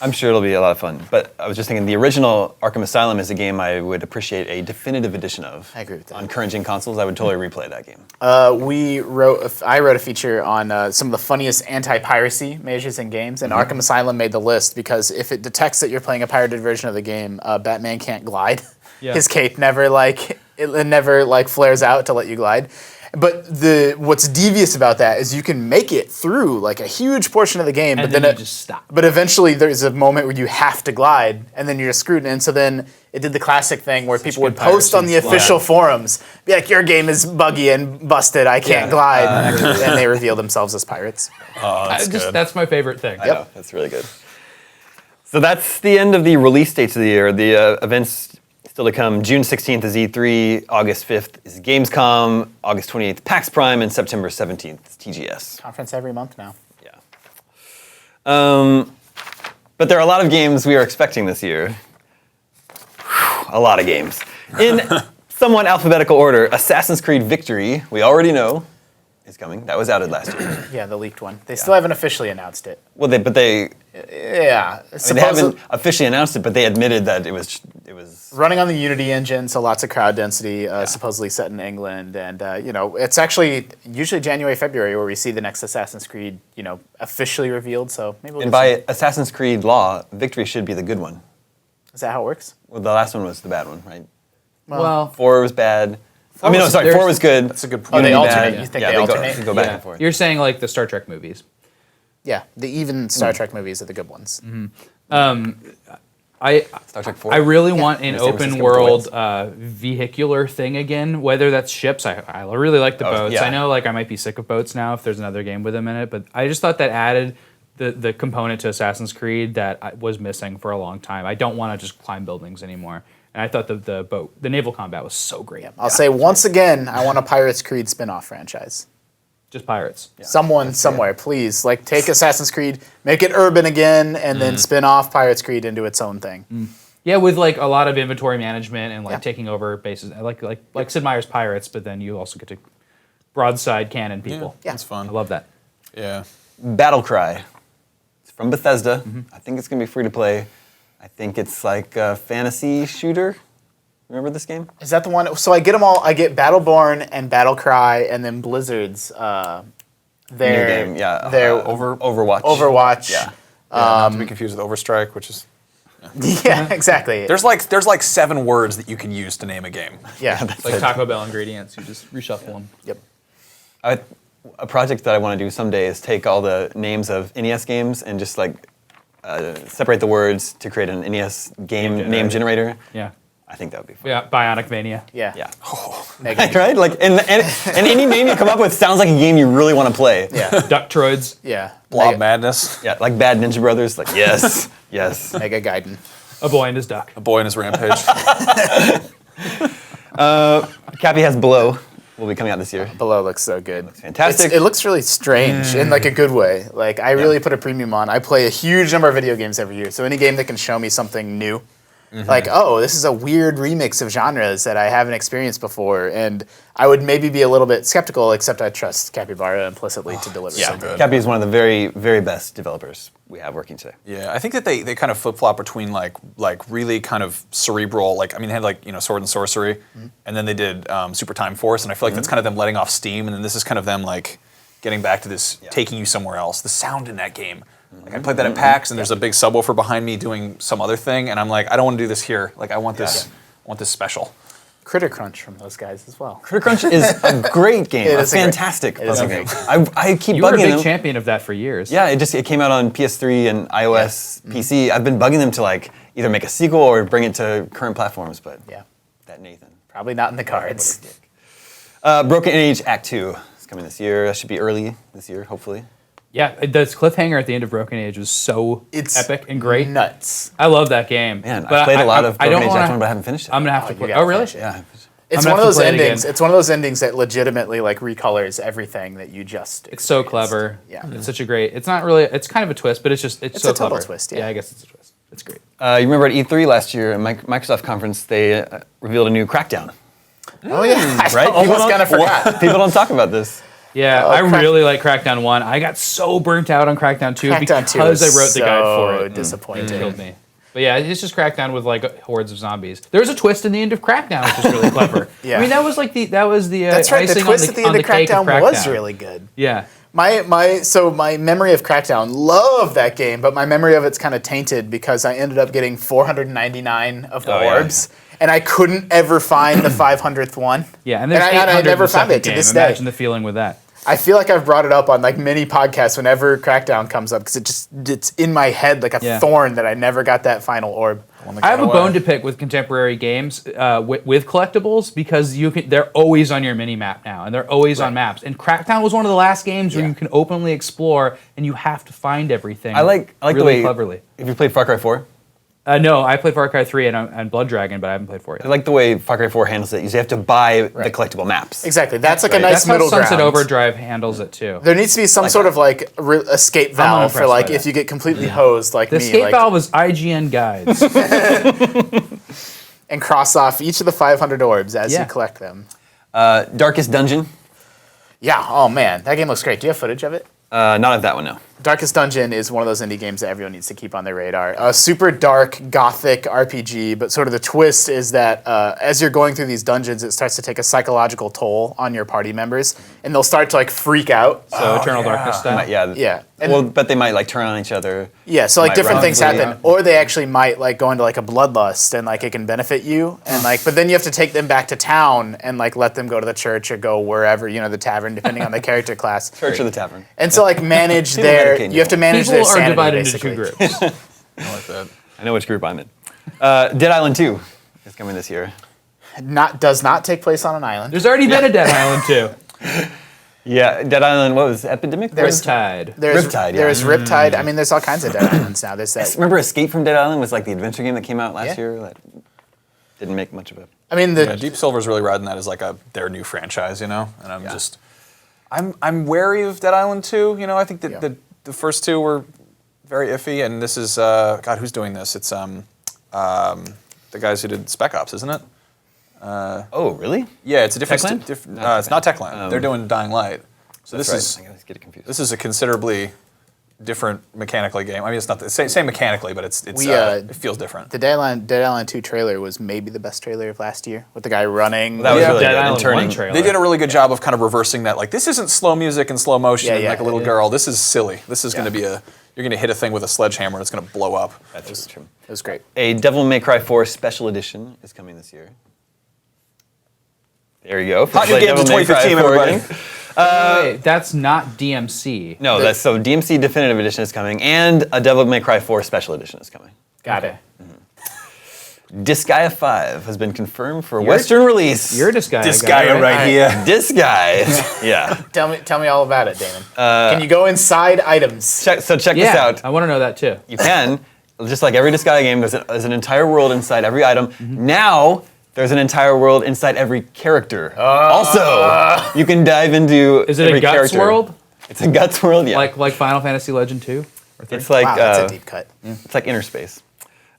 I'm sure it'll be a lot of fun. But I was just thinking, the original Arkham Asylum is a game I would appreciate a definitive edition of. I agree with that. On current-gen consoles, I would totally replay that game. I wrote a feature on some of the funniest anti-piracy measures in games, and Arkham Asylum made the list because if it detects that you're playing a pirated version of the game, Batman can't glide. Yeah. His cape never it never flares out to let you glide. But what's devious about that is you can make it through like a huge portion of the game, And but then then you just stop. But eventually there's a moment where you have to glide, and then you're screwed. And so then it did the classic thing where people would good post on the piracy. official forums, be like, "Your game is buggy and busted. I can't glide," and they reveal themselves as pirates. Oh, that's good. That's my favorite thing. I know, that's really good. So that's the end of the release dates of the year. The events still to come. June 16th is E3, August 5th is Gamescom, August 28th PAX Prime, and September 17th is TGS. Conference every month now. Yeah. But there are a lot of games we are expecting this year. Whew, a lot of games. In somewhat alphabetical order, Assassin's Creed Victory, we already know, is coming. That was outed last year. Yeah, the leaked one. They still haven't officially announced it. Well, they Yeah, they haven't officially announced it, but they admitted that it was running on the Unity engine, so lots of crowd density, supposedly set in England, and it's actually usually January, February where we see the next Assassin's Creed, officially revealed. So maybe we'll And get by some- Assassin's Creed law, Victory should be the good one. is that how it works? Well, the last one was the bad one, right? Well, 4 was bad. I mean, no, was- sorry, 4 there's- was good. That's a good Oh, point. they Unity alternate. bad. You think yeah, they go, alternate? Go back yeah. and forth. You're saying like the Star Trek movies. Yeah, even Star Trek movies are the good ones. Star Trek 4. I really want an In San open Francisco world with vehicular thing again, whether that's ships. I really like the Oh, boats. yeah. I know I might be sick of boats now if there's another game with them in it, but I just thought that added the component to Assassin's Creed that I was missing for a long time. I don't want to just climb buildings anymore. And I thought the naval combat was so great. I'll say once again, I want a Pirates Creed spin-off franchise. Just pirates. Someone somewhere, please, take Assassin's Creed, make it urban again, and then spin off Pirates Creed into its own thing. Yeah, with a lot of inventory management and Yeah. taking over bases, like Sid Meier's Pirates, but then you also get to broadside cannon people. Yeah. That's fun. I love that. Yeah. Battle Cry. It's from Bethesda. Mm-hmm. I think it's going to be free to play. I think it's like a fantasy shooter. Remember this game? Is that the one? So I get them all. I get Battleborn and Battlecry, and then Blizzard's New their game, yeah. their Overwatch. Overwatch. Yeah. Not to be confused with Overstrike, which is Yeah, exactly. there's like 7 words that you can use to name a game. yeah. It's like Taco Bell ingredients. You just reshuffle them. Yep. A project that I want to do someday is take all the names of NES games and just separate the words to create an NES game name generator. Yeah. I think that would be fun. Yeah. Bionic Mania. Yeah. Yeah. Mega- Right? And any name you come up with sounds like a game you really want to play. Yeah. Ducktroids. Yeah. Blob Mega, Madness. Yeah, like Bad Ninja Brothers. Like, yes, yes. Mega Gaiden. A boy and his duck. A boy in his rampage. Cappy has Below. Will be coming out this year. Below looks so good. fantastic. It looks really strange in a good way. I really put a premium on. I play a huge number of video games every year, so any game that can show me something new, Like, oh, this is a weird remix of genres that I haven't experienced before, and I would maybe be a little bit skeptical, except I trust Capybara implicitly to deliver something. Cappy is one of the very, very best developers we have working today. Yeah, I think that they kind of flip flop between like really kind of cerebral, like I mean they had like Sword and Sorcery, and then they did Super Time Force, and I feel like that's kind of them letting off steam, and then this is kind of them like getting back to this, taking you somewhere else. The sound in that game. Like I played that at PAX, and there's a big subwoofer behind me doing some other thing, and I'm like, I don't want to do this here. Like I want this, I want this special. Critter Crunch from those guys as well. Critter Crunch is a great game. It a is a great- fantastic it is a fucking great game. I keep You were a bugging big them. champion of that for years. Yeah, it came out on PS3 and iOS, PC. I've been bugging them to like either make a sequel or bring it to current platforms, but that Nathan. Probably not in the cards. Broken Age Act 2 is coming this year. That should be early this year, hopefully. Yeah, this cliffhanger at the end of Broken Age was so It's epic and great. Nuts. I love that game. Man, But I played a lot of I Broken don't Age wanna- Act 1, but I haven't finished it. I'm gonna have to you play. gotta Oh, really? finish it. Yeah. It's I'm one gonna of have to those play it endings. again. It's one of those endings that legitimately like recolors everything that you just. It's so experienced. clever. Yeah. It's such a great. It's not really. It's kind of a twist, but it's just. It's so a total clever. twist, Yeah, yeah. I guess it's a twist. It's great. You remember at E3 last year, at Microsoft conference, they revealed a new Crackdown. Oh yeah, I Right? almost don't- kind of forgot. People don't talk about this. Yeah, I really like Crackdown 1. I got so burnt out on Crackdown 2 Crackdown 2 because I is wrote the guide for so it. disappointing. It killed me. But yeah, it's just Crackdown with like hordes of zombies. There's a twist in the end of Crackdown, which is really clever. Yeah. I mean, that was the That's right. The icing twist on at the, the on end the of cake of Crackdown was Crackdown. really good. Yeah. My memory of Crackdown, love that game, but my memory of it's kind of tainted because I ended up getting 499 of the Oh, yeah. orbs, and I couldn't ever find the 500th one. Yeah, and there's I 800 never in the found second it to game. this day. Imagine the feeling with that. I feel like I've brought it up on like many podcasts whenever Crackdown comes up because it's in my head like a Yeah. thorn that I never got that final orb. I have a bone to pick with contemporary games with collectibles because they're always on your mini map now, and they're always on maps. And Crackdown was one of the last games where Yeah. you can openly explore and you have to find everything. I like really the way. cleverly. Have you played Far Cry 4? No, I played Far Cry 3 and Blood Dragon, but I haven't played 4 I yet. like the way Far Cry 4 handles it. You have to buy the collectible maps. Exactly. That's like a Right. nice That's how middle Sunset ground. Overdrive handles it too. There needs to be some sort of like escape valve for unimpressed like by if that. you get completely hosed like The me. escape like, valve is IGN guides. and cross off each of the 500 orbs as Yeah. you collect them. Darkest Dungeon. Yeah, oh man, that game looks great. Do you have footage of it? Not of that one, no. Darkest Dungeon is one of those indie games that everyone needs to keep on their radar. A super dark, gothic RPG, but sort of the twist is that as you're going through these dungeons, it starts to take a psychological toll on your party members, and they'll start to like freak out. So Eternal Darkness style. Yeah. And- Well, but they might like turn on each other. Yeah, so like Might different run things through, happen, or they actually might like go into like a bloodlust and like it can benefit you, and like but then you have to take them back to town and like let them go to the church or go wherever the tavern depending on the character class. Church or the tavern. And so like manage People their medicate you have to manage People their are sanity divided basically. into two groups. I like that. I know which group I'm in. Dead Island 2 is coming this year. Does not take place on an island. There's already been a Dead Island 2. Yeah, Dead Island, what was it, Epidemic? Riptide. There's Riptide, yeah. There's Riptide. I mean, there's all kinds of Dead Islands now. There's that. Remember Escape from Dead Island was like the adventure game that came out last Yeah. year that didn't make much of it. I mean, Yeah, Deep Silver's really riding that as like their new franchise, and I'm wary of Dead Island 2. I think that Yeah. the first two were very iffy, and this is God, who's doing this? It's the guys who did Spec Ops, isn't it? Oh, really? Yeah, it's a different. Techland? It's not Techland. They're doing Dying Light. So That's this right. I always get it confused. is a considerably different mechanically game. I mean, it's not the same mechanically, but it feels different. the Dead Island 2 trailer was maybe the best trailer of last year with the guy running. That was Yeah. really Dead good. Island And turning. 1 trailer. They did a really good job of kind of reversing that. Like, this isn't slow music and slow motion Yeah, and yeah, like a little it is. girl. This is silly. This is Yeah. going to be you're going to hit a thing with a sledgehammer and it's going to blow up. That's true. It was great. A Devil May Cry 4 Special Edition is coming this year. There you go. Hot new games of Devil May Cry 2015, 4 everybody. again. Wait, that's not DMC. No, that's so DMC Definitive Edition is coming, and a Devil May Cry 4 Special Edition is coming. Got it. Disgaea 5 has been confirmed for Western release. You're this guy. This guy right here. Disgaea. Yeah. Tell me all about it, Damon. Can you go inside items? Check this Yeah, out. I want to know that too. You can, just like every Disgaea game, there's an entire world inside every item. Now, there's an entire world inside every character. Also, you can dive into Is it every a Guts character. world? It's a Guts world, yeah. Like Final Fantasy Legend 2? Or 3? it's like Wow, that's a deep cut. it's like inner space.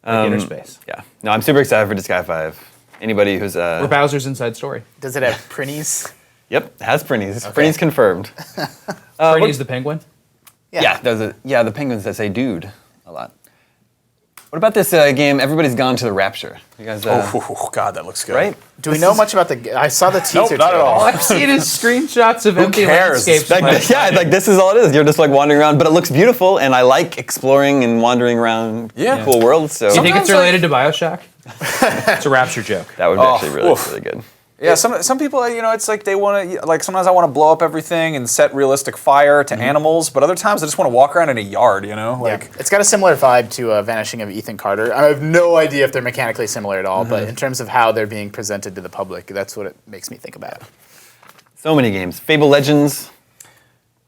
Like Inner Space. Yeah. No, I'm super excited for Disgaea 5. Anybody who's Or Bowser's Inside Story. Does it have printies? Yep, it has Prinnies. Prinnies confirmed. Bernie's the penguin. Yeah, the penguins that say "dude" a lot. What about this game? Everybody's gone to the Rapture. You guys, Oh, God, that looks good. right? Do we know much about I saw the teaser. not at all. All I've seen is screenshots of empty cares? landscapes. Like this is all it is. You're just like wandering around, but it looks beautiful, and I like exploring and wandering around cool worlds. So Do you think it's Sometimes, related to Bioshock? It's a Rapture joke. that would be actually really, oof. really good. Yeah, some people, it's like they want to, like sometimes I want to blow up everything and set realistic fire to animals, but other times I just want to walk around in a yard, Like, It's got a similar vibe to Vanishing of Ethan Carter. I have no idea if they're mechanically similar at all, but in terms of how they're being presented to the public, that's what it makes me think about. So many games. Fable Legends.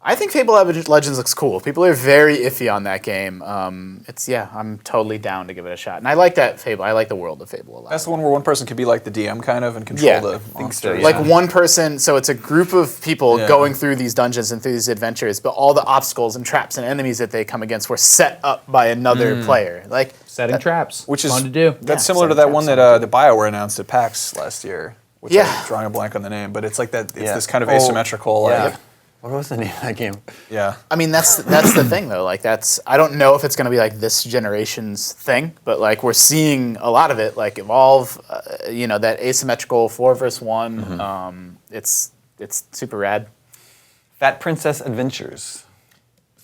I think Fable Legends looks cool. People are very iffy on that game. I'm totally down to give it a shot. And I like that Fable. I like the world of Fable a lot. that's the one where one person could be like the DM kind of and control Yeah. the monster. yeah. Like one person, so it's a group of people going through these dungeons and through these adventures, but all the obstacles and traps and enemies that they come against were set up by another player. Like Setting traps. Which is fun to do. That's Yeah, similar to setting that one traps that BioWare announced at PAX last year. Which Yeah. I'm drawing a blank on the name, but it's like that. It's Yeah. this kind of Oh, asymmetrical. Yeah. Like, What was the name of that game? yeah. I mean, that's the thing though. Like I don't know if it's going to be like this generation's thing, but like we're seeing a lot of it like evolve. That asymmetrical 4 versus 1. It's super rad. Fat Princess Adventures.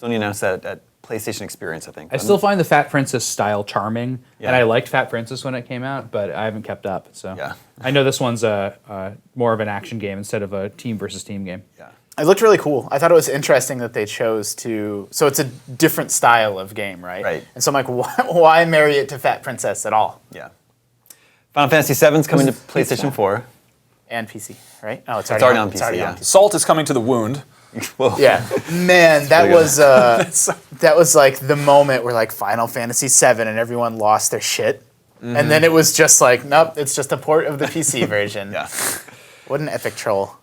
Sony announced that at PlayStation Experience, I think. I still find the Fat Princess style charming, Yeah. and I liked Fat Princess when it came out, but I haven't kept up. So Yeah. I know this one's more of an action game instead of a team versus team game. Yeah. It looked really cool. I thought it was interesting that they chose to. So it's a different style of game, right? Right. And so I'm like, why marry it to Fat Princess at all? Yeah. Final Fantasy VII's coming to PlayStation 4. And PC, right? Oh, it's already on It's PC, already yeah. on PC. Salt is coming to the wound. Whoa. Yeah, man, that pretty good. was that was like the moment where like Final Fantasy VII and everyone lost their shit, and then it was just like, nope, it's just a port of the PC version. Yeah. What an epic troll.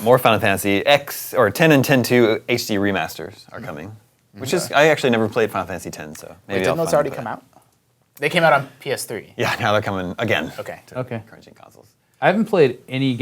More Final Fantasy. 10 and 10-2 HD remasters are coming. Which is, I actually never played Final Fantasy X, so maybe Didn't I'll those finally already play come it. out? They came out on PS3. Yeah, now they're coming again. Okay. Okay. Crunching consoles. I haven't played any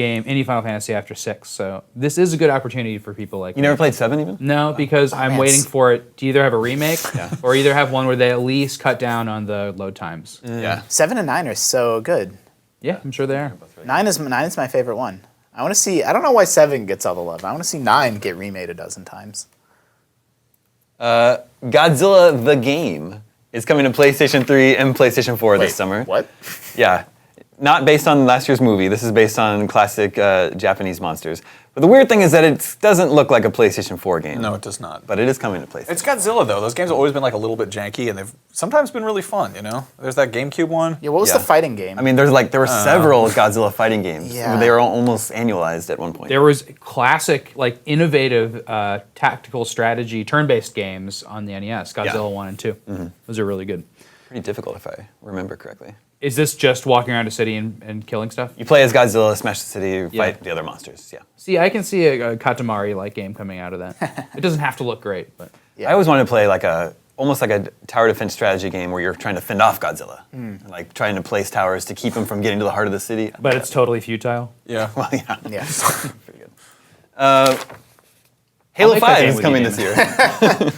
Final Fantasy after 6, so this is a good opportunity for people like You me. never played 7 even? No, because I'm man. waiting for it to either have a remake or either have one where they at least cut down on the load times. Yeah. 7 and 9 are so good. Yeah, I'm sure they are. 9 is my favorite one. I want to see. I don't know why 7 gets all the love. I want to see 9 get remade a dozen times. Godzilla the Game is coming to PlayStation 3 and PlayStation 4 this summer. What? Yeah. Not based on last year's movie. This is based on classic Japanese monsters. But the weird thing is that it doesn't look like a PlayStation 4 game. No, it does not. But it is coming to PlayStation. It's Godzilla though. Those games have always been like a little bit janky, and they've sometimes been really fun. There's that GameCube one. Yeah. What was Yeah. the fighting game? I mean, there were several Godzilla fighting games. Yeah. They were almost annualized at one point. There was classic, like innovative tactical strategy turn-based games on the NES, Godzilla 1 and 2. Those are really good. Pretty difficult if I remember correctly. Is this just walking around a city and killing stuff? You play as Godzilla, smash the city, fight the other monsters. Yeah. See, I can see a Katamari-like game coming out of that. It doesn't have to look great, but Yeah. I always wanted to play almost like a tower defense strategy game where you're trying to fend off Godzilla, like trying to place towers to keep him from getting to the heart of the city. it's totally futile. Yeah. Well, yeah, Yeah. pretty good. Halo make that 5 game is with coming you, this year.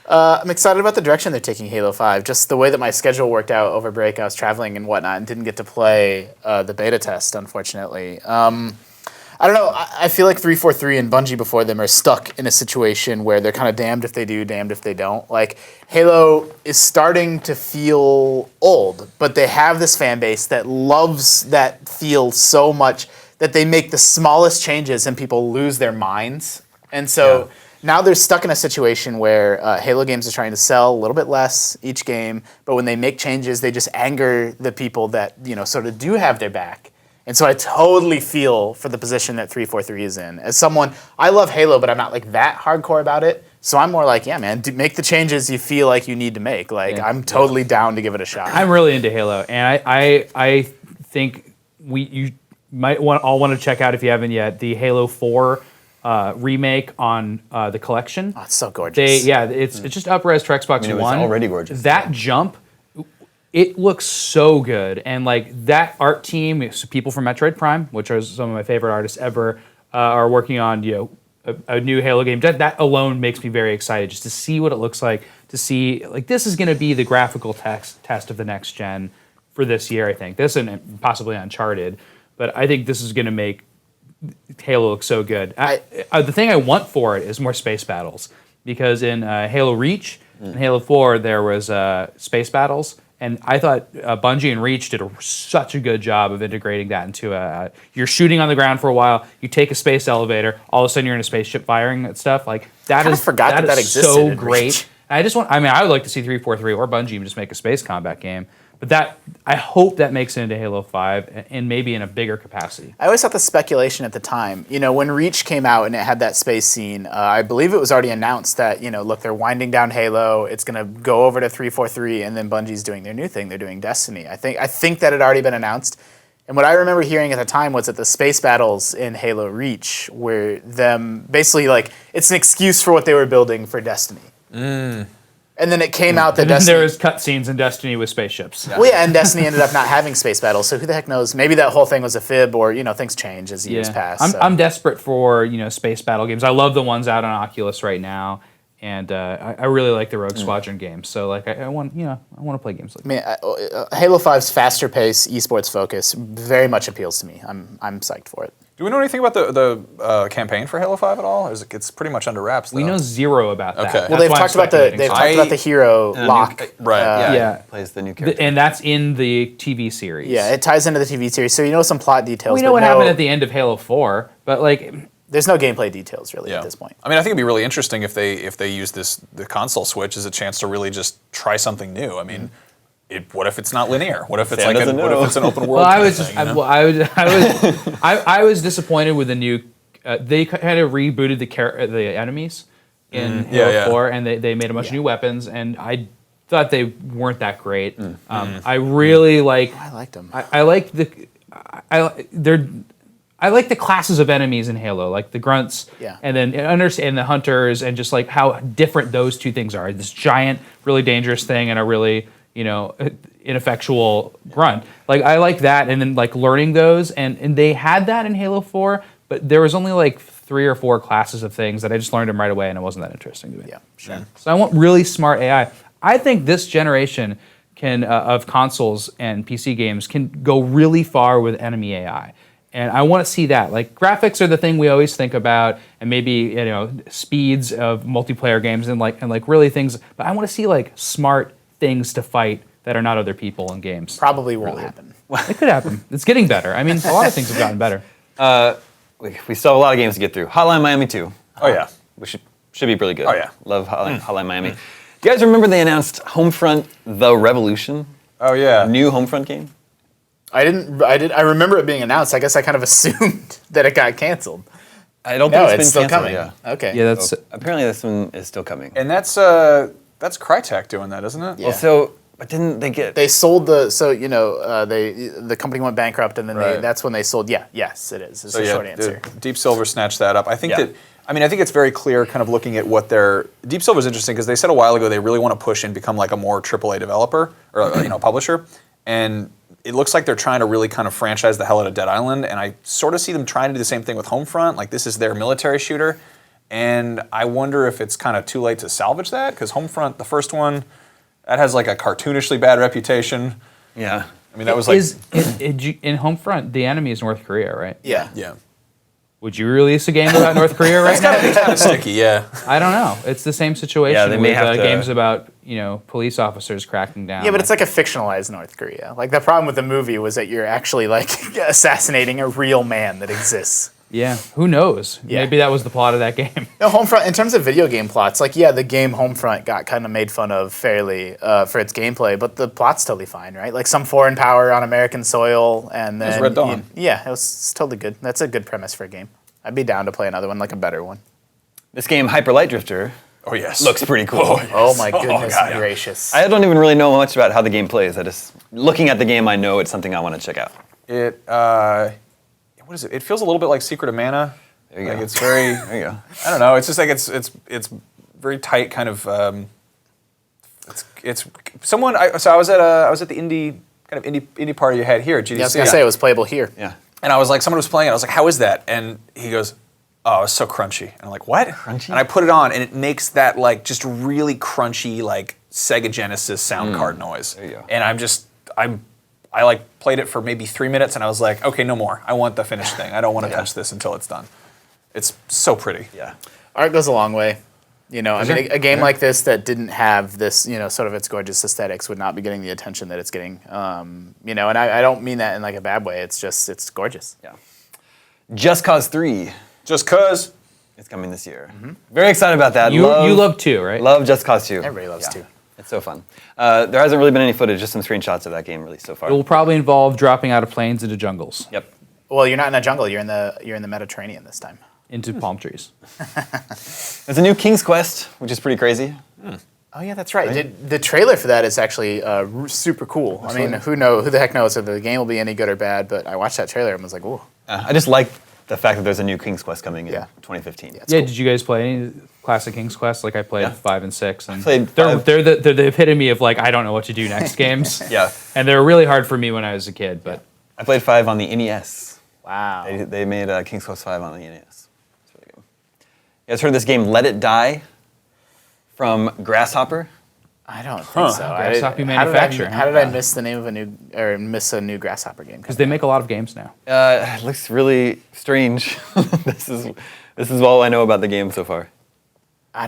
I'm excited about the direction they're taking Halo 5. Just the way that my schedule worked out over break, I was traveling and whatnot and didn't get to play the beta test, unfortunately. I don't know. I feel like 343 and Bungie before them are stuck in a situation where they're kind of damned if they do, damned if they don't. Like, Halo is starting to feel old, but they have this fan base that loves that feel so much that they make the smallest changes and people lose their minds. And so now they're stuck in a situation where Halo games are trying to sell a little bit less each game, but when they make changes, they just anger the people that sort of do have their back. And so I totally feel for the position that 343 is in. As someone, I love Halo, but I'm not like that hardcore about it. So I'm more like, yeah, man, make the changes you feel like you need to make. Like, I'm totally down to give it a shot. I'm really into Halo, and I think you might all want to check out, if you haven't yet, the Halo 4 remake on the collection. Oh, it's so gorgeous. It's just up-res to Xbox it was One. already gorgeous. That jump, it looks so good, and like that art team, so people from Metroid Prime, which are some of my favorite artists ever, are working on a new Halo game. That alone makes me very excited just to see what it looks like. To see like this is going to be the graphical test of the next gen for this year. I think this and possibly Uncharted, but I think this is going to make Halo look so good. The thing I want for it is more space battles, because in Halo Reach and Halo 4 there was space battles. And I thought Bungie and Reach did such a good job of integrating that into you're shooting on the ground for a while, you take a space elevator, all of a sudden you're in a spaceship firing at stuff. Like that is forgot that existed so in great. Reach. And I would like to see 343 or Bungie just make a space combat game. But I hope that makes it into Halo 5 and maybe in a bigger capacity. I always thought the speculation at the time, when Reach came out and it had that space scene, I believe it was already announced that, look, they're winding down Halo, it's going to go over to 343, and then Bungie's doing their new thing, they're doing Destiny. I think that had already been announced. And what I remember hearing at the time was that the space battles in Halo Reach were them basically like, it's an excuse for what they were building for Destiny. And then it came out that Destiny... There was cutscenes in Destiny with spaceships. Well, yeah, and Destiny ended up not having space battles, so who the heck knows? Maybe that whole thing was a fib, or, things change as years pass. I'm desperate for, space battle games. I love the ones out on Oculus right now, and I really like the Rogue Squadron games. So, like, I want to play games like that. Halo 5's faster pace, esports focus very much appeals to me. I'm psyched for it. Do we know anything about the campaign for Halo 5 at all? Or it's pretty much under wraps, though? We know zero about that. Okay. Well, they've talked about the hero lock. Right. Yeah. Plays the new character. And that's in the TV series. Yeah, it ties into the TV series, so some plot details. We know what happened at the end of Halo 4, but like... There's no gameplay details really at this point. I mean, I think it'd be really interesting if they use the console switch as a chance to really just try something new. I mean, what if it's not linear? What if it's what if it's an open world? Well, I was disappointed with the new. They kind of rebooted the enemies in Halo 4, and they made a bunch of new weapons, and I thought they weren't that great. I really like. I liked them. I like I like the classes of enemies in Halo, like the grunts, and then understand the hunters, and just like how different those two things are. This giant, really dangerous thing, and a really ineffectual grunt. Like I like that, and then like learning those, and they had that in Halo 4, but there was only like 3 or 4 classes of things that I just learned them right away, and it wasn't that interesting to me. Yeah, sure. So I want really smart AI. I think this generation of consoles and PC games can go really far with enemy AI. And I want to see that. Like graphics are the thing we always think about, and maybe speeds of multiplayer games and like really things. But I want to see like smart things to fight that are not other people in games. Probably won't happen. It could happen. It's getting better. I mean, a lot of things have gotten better. We still have a lot of games to get through. Hotline Miami 2. Oh yeah, We should be pretty good. Oh, yeah. Love Hotline Miami. Do you guys remember they announced Homefront: The Revolution? Oh yeah. New Homefront game? I remember it being announced. I guess I kind of assumed that it got canceled. I don't No, think it's it's been still canceled. coming. Yeah. Okay. Yeah, that's Apparently this one is still coming. And that's Crytek doing that, isn't it? Yeah. Well, so but didn't they get? They sold the company went bankrupt, and then that's when they sold. Yeah, yes, it is. It's a short answer. Deep Silver snatched that up. I think Yeah. that. I mean, I think it's very clear, kind of looking at what their Deep Silver is interesting because they said a while ago they really want to push and become like a more AAA developer or publisher, and it looks like they're trying to really kind of franchise the hell out of Dead Island, and I sort of see them trying to do the same thing with Homefront. Like this is their military shooter, and I wonder if it's kind of too late to salvage that because Homefront, the first one, that has like a cartoonishly bad reputation. Yeah. I mean, that was like in Homefront, the enemy is North Korea, right? Yeah. yeah. Would you release a game about North Korea right now? It's kind of sticky, yeah. I don't know. It's the same situation Yeah, they may with have to- games about police officers cracking down. Yeah, but it's like a fictionalized North Korea. Like the problem with the movie was that you're actually like assassinating a real man that exists. Yeah, who knows? Yeah. Maybe that was the plot of that game. No, Homefront, in terms of video game plots, the game Homefront got kind of made fun of fairly for its gameplay, but the plot's totally fine, right? Like some foreign power on American soil, and then... It was Red Dawn. It was totally good. That's a good premise for a game. I'd be down to play another one, like a better one. This game, Hyper Light Drifter, Oh yes. looks pretty cool. Oh my goodness God, yeah. gracious. I don't even really know much about how the game plays. Looking at the game, I know it's something I want to check out. It what is it? It feels a little bit like Secret of Mana. There you like go. It's very There you go. I don't know. It's just like it's very tight kind of It's someone. So I was at the indie party you had here at GDC. Yeah, I was gonna say it was playable here. Yeah. And I was like, someone was playing it. I was like, how is that? And he goes, oh, it's so crunchy. And I'm like, what? Crunchy? And I put it on, and it makes that like just really crunchy like Sega Genesis sound card noise. There you go. And I like played it for maybe 3 minutes, and I was like, okay, no more. I want the finished thing. I don't want to touch this until it's done. It's so pretty. Yeah. Art goes a long way. You know, I mean, a game like this that didn't have this, you know, sort of its gorgeous aesthetics would not be getting the attention that it's getting. You know, and I don't mean that in like a bad way. It's just, it's gorgeous. Yeah. Just Cause 3 Just cause. is coming this year. Very excited about that. You love 2, right? Love Just Cause 2. Everybody loves 2. It's so fun. There hasn't really been any footage, just some screenshots of that game released so far. It will probably involve dropping out of planes into jungles, Yep. Well, you're not in a jungle. You're in the Mediterranean this time. into palm trees. There's a new King's Quest, which is pretty crazy. Oh yeah, that's right. The trailer for that is actually super cool. I mean, who the heck knows if the game will be any good or bad? But I watched that trailer and was like, ooh. I just like the fact that there's a new King's Quest coming in 2015. Yeah. Yeah, cool. did you guys play any classic King's Quest? Like I played 5 and 6, and played they're 5. they're the epitome of like I don't know what to do next games. Yeah. And they were really hard for me when I was a kid, but I played 5 on the NES. Wow. They made King's Quest 5 on the NES. It's really good. You guys heard this game Let It Die from Grasshopper? I don't think so. Grasshopper manufacturer, How did I miss the name of miss a new Grasshopper game? because they make a lot of games now. It looks really strange. This is all I know about the game so far.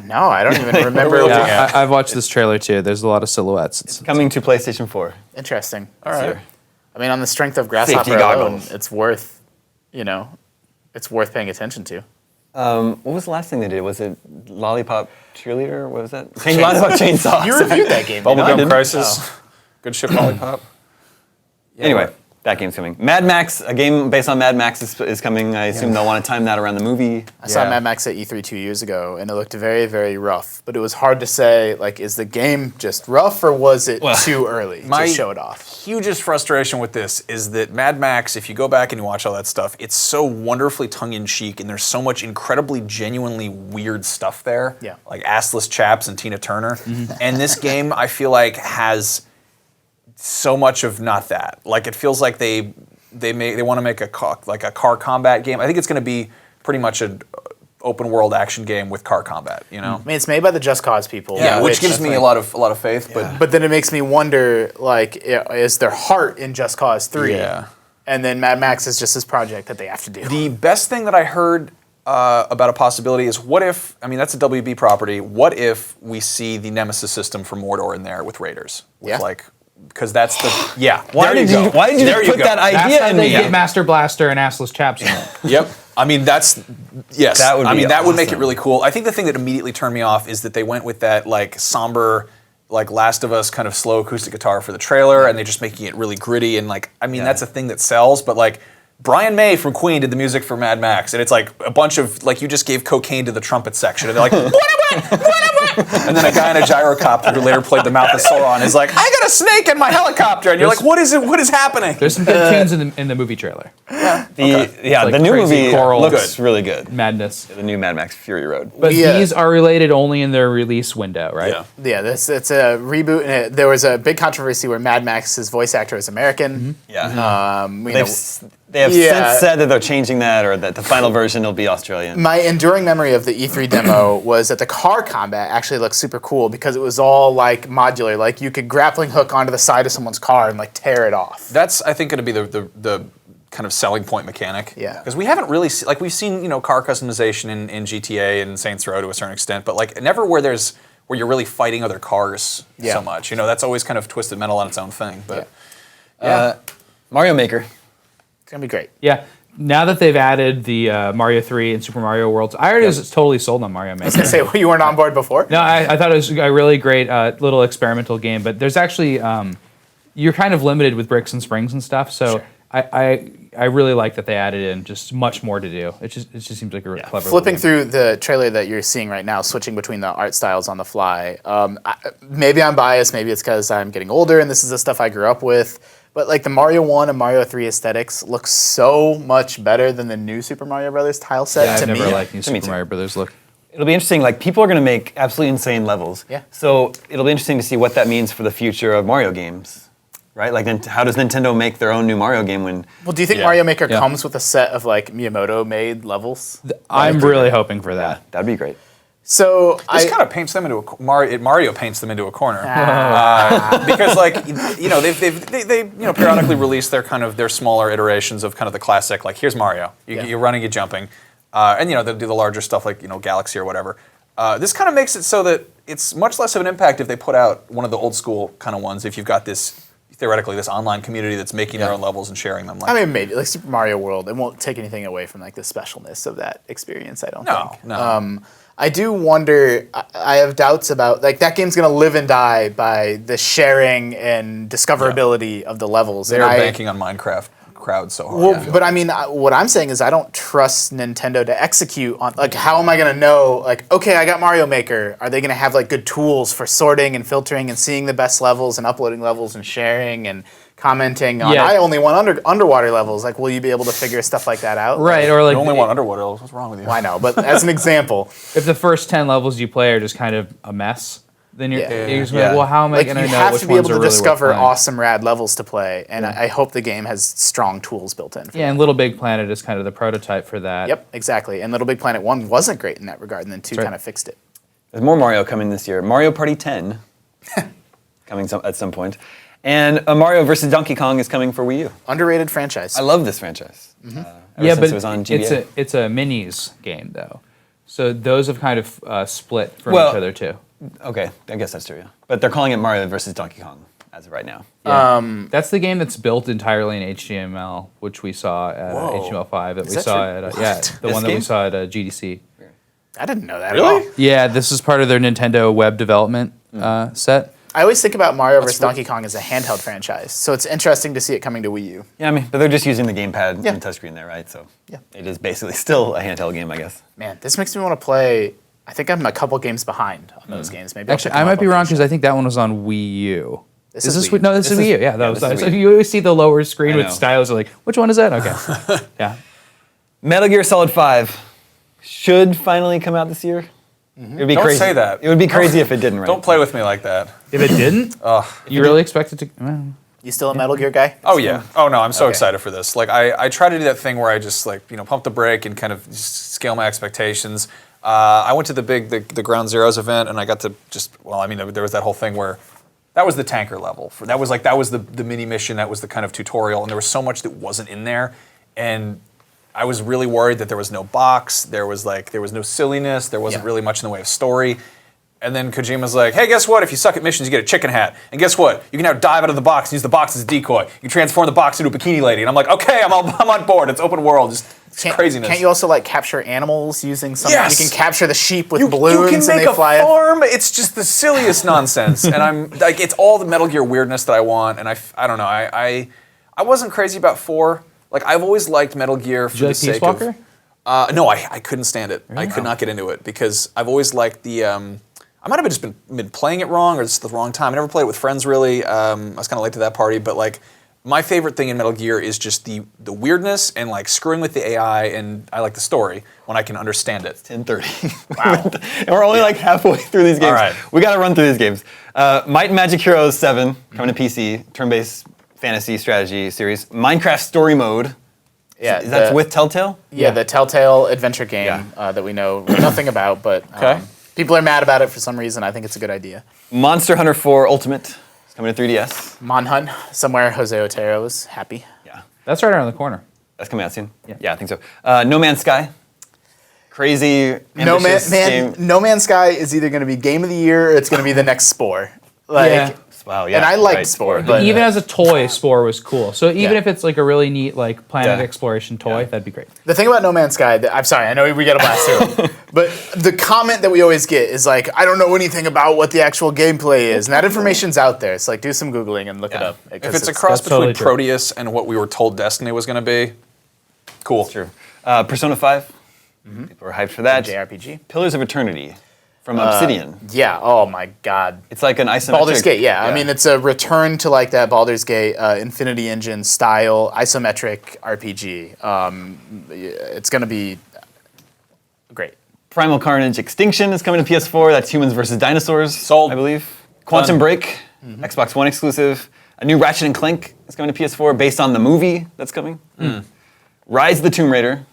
No, I don't even remember. looking Yeah, at? I've watched this trailer too. There's a lot of silhouettes. It's Coming to PlayStation 4. Interesting. All right. year. I mean, on the strength of Grasshopper Safety alone, goggles. it's worth paying attention to. What was the last thing they did? Was it Lollipop Cheerleader? What was that? Lollipop Chainsaw. You reviewed that game. didn't you? Bubblegum didn't. Crisis. Good ship lollipop. Anyway, that game's coming. Mad Max, a game based on Mad Max is coming. I assume they'll want to time that around the movie. I saw Yeah. Mad Max at E3 2 years ago, and it looked very, very rough. But it was hard to say, like, is the game just rough, or was it too early to show it off? Hugest frustration with this is that Mad Max, if you go back and you watch all that stuff, it's so wonderfully tongue-in-cheek, and there's so much incredibly, genuinely weird stuff there. Yeah. Like assless chaps and Tina Turner. And this game, I feel like, has so much of not that. Like it feels like they want to make a car combat game. I think it's going to be pretty much an open world action game with car combat. You know. I mean, it's made by the Just Cause people. Yeah, which gives me a lot of faith. But But then it makes me wonder, like, is there heart in Just Cause 3? Yeah. And then Mad Max is just this project that they have to do. the best thing that I heard about a possibility is what if, I mean, that's a WB property, what if we see the Nemesis system for Mordor in there with Raiders? With Yeah. like, because that's the, yeah. Why did you There put go. that That's idea how in they me? get Master Blaster and assless chaps in it. Yep. I mean, that's, yes. That would I be mean, that would make it awesome. really cool. I think the thing that immediately turned me off is that they went with that like somber, like Last of Us kind of slow acoustic guitar for the trailer, and they're just making it really gritty. And like, I mean, that's a thing that sells, but like, Brian May from Queen did the music for Mad Max, and it's like a bunch of, like, you just gave cocaine to the trumpet section, and they're like, and then a guy in a gyrocopter who later played the Mouth of Sauron is like, I got a snake in my helicopter, and you're like, what is it? What is happening? There's some good tunes in the movie trailer. The like new crazy movie choral. looks really good. Madness. The new Mad Max Fury Road. But Yeah. these are related only in their release window, right? Yeah. Yeah, it's a reboot, and there was a big controversy where Mad Max's voice actor is American. Yeah. You know, They have Yeah. since said that they're changing that, or that the final version will be Australian. my enduring memory of the E3 demo was that the car combat actually looked super cool because it was all like modular. Like you could grappling hook onto the side of someone's car and like tear it off. That's, I think, going to be the kind of selling point mechanic. Yeah. Because we haven't really, like, we've seen, you know, car customization in GTA and Saints Row to a certain extent, but like never where you're really fighting other cars Yeah. so much. You know, that's always kind of Twisted Metal on its own thing. But Mario Maker. It's gonna be great. Yeah. Now that they've added the Mario 3 and Super Mario Worlds, I already was totally sold on Mario I Maker. was gonna say, well, you weren't on board before. No, I thought it was a really great little experimental game, but there's actually you're kind of limited with bricks and springs and stuff. So Sure. I really like that they added in just much more to do. It just seems like a clever. Flipping little game. through the trailer that you're seeing right now, switching between the art styles on the fly. Maybe I'm biased. Maybe it's because I'm getting older and this is the stuff I grew up with. But like the Mario 1 and Mario 3 aesthetics look so much better than the new Super Mario Brothers tile set Yeah, to I've me. never liked new To me Super too. Mario Brothers look. It'll be interesting. Like people are going to make absolutely insane levels. Yeah. So it'll be interesting to see what that means for the future of Mario games, right? Like, how does Nintendo make their own new Mario game when? Well, do you think Yeah. Mario Maker Yeah. comes with a set of like Miyamoto-made levels? I'm really hoping for that. That'd be great. So This kind of paints them into Mario paints them into a corner because like they periodically release their smaller iterations of kind of the classic, like here's Mario, you're running, you're jumping, and they'll do the larger stuff like Galaxy or whatever. This kind of makes it so that it's much less of an impact if they put out one of the old school kind of ones, if you've got this theoretically this online community that's making their own levels and sharing them. Like, I mean, maybe like Super Mario World, it won't take anything away from like the specialness of that experience. I don't think. No. I do wonder. I have doubts about like that game's going to live and die by the sharing and discoverability of the levels. They're And banking on Minecraft crowds so hard. Well, but I mean, what I'm saying is I don't trust Nintendo to execute on, like, how am I going to know, like, okay, I got Mario Maker. Are they going to have, like, good tools for sorting and filtering and seeing the best levels and uploading levels and sharing and commenting on, I only want underwater levels. Like, will you be able to figure stuff like that out? Right, or like You only want underwater levels. What's wrong with you? Well, I know, but as an example, if the first 10 levels you play are just kind of a mess, then you're just gonna be like, well, how am I like, going to you know have which to be ones able are to really discover worth playing? awesome, rad levels to play, and I hope the game has strong tools built in. For Yeah, that. and Little Big Planet is kind of the prototype for that. Yep, exactly. And Little Big Planet 1 wasn't great in that regard, and then 2 right. kind of fixed it. There's more Mario coming this year. Mario Party 10 coming at some point. And a Mario vs. Donkey Kong is coming for Wii U. Underrated franchise. I love this franchise. Ever Yeah, since but it was on GBA. it's a minis game though, so those have kind of split from Well, each other too. Okay, I guess that's true, yeah. But they're calling it Mario vs. Donkey Kong as of right now. Yeah. That's the game that's built entirely in HTML, which we saw at HTML5. That we that saw true? at the This one that game? we saw at GDC. I didn't know that at Really? all. Yeah, this is part of their Nintendo web development set. I always think about Mario vs. Donkey Kong as a handheld franchise, so it's interesting to see it coming to Wii U. Yeah, I mean, but they're just using the gamepad Yeah. and touchscreen there, right? So Yeah. it is basically still a handheld game, I guess. Man, this makes me want to play. I think I'm a couple games behind on those games. Maybe I'll Actually, pick I them might up be on wrong the because I think that one was on Wii U. This Is is this Wii U. no? This is Wii U. Yeah, that was. this is So Wii U. you always see the lower screen I with know. stylus. Like, which one is that? Okay. Yeah. Metal Gear Solid 5 should finally come out this year. It would be Don't crazy. say that. It would be crazy if it didn't, right? Don't play with me like that. If it didn't, you really expect it to? You still a Metal Gear guy? Oh yeah. Oh no, I'm so Okay. excited for this. Like I try to do that thing where I just like pump the brake and kind of just scale my expectations. I went to the Ground Zeroes event and I got to there was that whole thing where that was the tanker level. That was the mini mission. That was the kind of tutorial, and there was so much that wasn't in there, and I was really worried that there was no box. There was no silliness. There wasn't Yeah. really much in the way of story. And then Kojima's like, hey, guess what? If you suck at missions, you get a chicken hat. And guess what? You can now dive out of the box and use the box as a decoy. You transform the box into a bikini lady. And I'm like, okay, I'm on board. It's open world. It's craziness. Can't you also like capture animals using something? Yes. You can capture the sheep with You balloons can and make they a fly. farm. It's just the silliest nonsense. And I'm like, it's all the Metal Gear weirdness that I want. And I don't know. I wasn't crazy about 4. Like, I've always liked Metal Gear for Did you the like sake Peace Walker? of... no, I couldn't stand it. I could not get into it because I've always liked the... I might have just been playing it wrong or it's the wrong time. I never played it with friends, really. I was kind of late to that party. But, like, my favorite thing in Metal Gear is just the weirdness and, like, screwing with the AI. And I like the story when I can understand it. 10:30. Wow. And we're only like halfway through these games. All right. We got to run through these games. Might and Magic Heroes 7 coming to PC, turn-based fantasy strategy series. Minecraft Story Mode. Yeah, Is that with Telltale? Yeah, the Telltale adventure game that we know nothing about, but Okay. people are mad about it for some reason. I think it's a good idea. Monster Hunter 4 Ultimate is coming to 3DS. Monhunt, somewhere Jose Otero is happy. Yeah. That's right around the corner. That's coming out soon? Yeah. I think so. No Man's Sky. Crazy, No ambitious game. No Man's Sky is either going to be game of the year or it's going to be the next Spore. Like, Yeah. Wow, yeah. and I liked right. Spore, but Even as a toy, Spore was cool. So even Yeah. if it's like a really neat like planet Yeah. exploration toy, that'd be great. the thing about No Man's Sky, I'm sorry, I know we got to blast through it, but the comment that we always get is like, I don't know anything about what the actual gameplay is, and that information's out there. It's like, do some Googling and look it up. If it's a cross That's totally between true. Proteus and what we were told Destiny was going to be, cool. True. Persona 5. People are hyped for that. JRPG. Pillars of Eternity from Obsidian. Yeah, oh my god. It's like an isometric. Baldur's Gate, yeah. I mean, it's a return to like that Baldur's Gate Infinity Engine style isometric RPG. It's going to be great. Primal Carnage Extinction is coming to PS4. That's Humans vs. Dinosaurs, Sold. I believe. Quantum Done. Break, Xbox One exclusive. A new Ratchet and Clank is coming to PS4 based on the movie that's coming. Rise of the Tomb Raider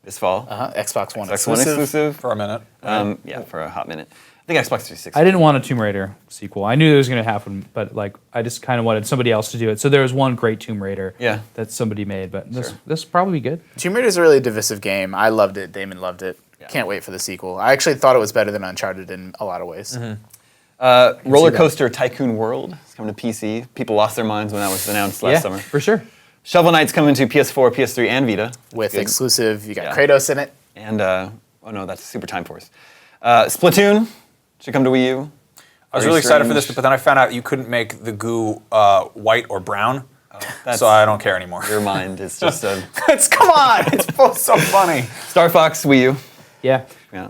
this fall. Xbox One Xbox One exclusive. exclusive. For a minute. Yeah, for a hot minute. I think Xbox 360. I didn't want a Tomb Raider sequel. I knew it was going to happen, but like I just kind of wanted somebody else to do it. So there was one great Tomb Raider that somebody made, but this will probably be good. Tomb Raider is a really divisive game. I loved it. Damon loved it. Can't wait for the sequel. I actually thought it was better than Uncharted in a lot of ways. Roller Coaster Tycoon World is coming to PC. People lost their minds when that was announced last summer. For sure. Shovel Knight's coming to PS4, PS3, and Vita. With good. exclusive, you got Kratos in it. And, oh no, that's Super Time Force. Splatoon should come to Wii U. I was really excited for this, but then I found out you couldn't make the goo white or brown, so I don't care anymore. Your mind is just a... Come on! It's both so funny. Star Fox, Wii U. Yeah. Yeah.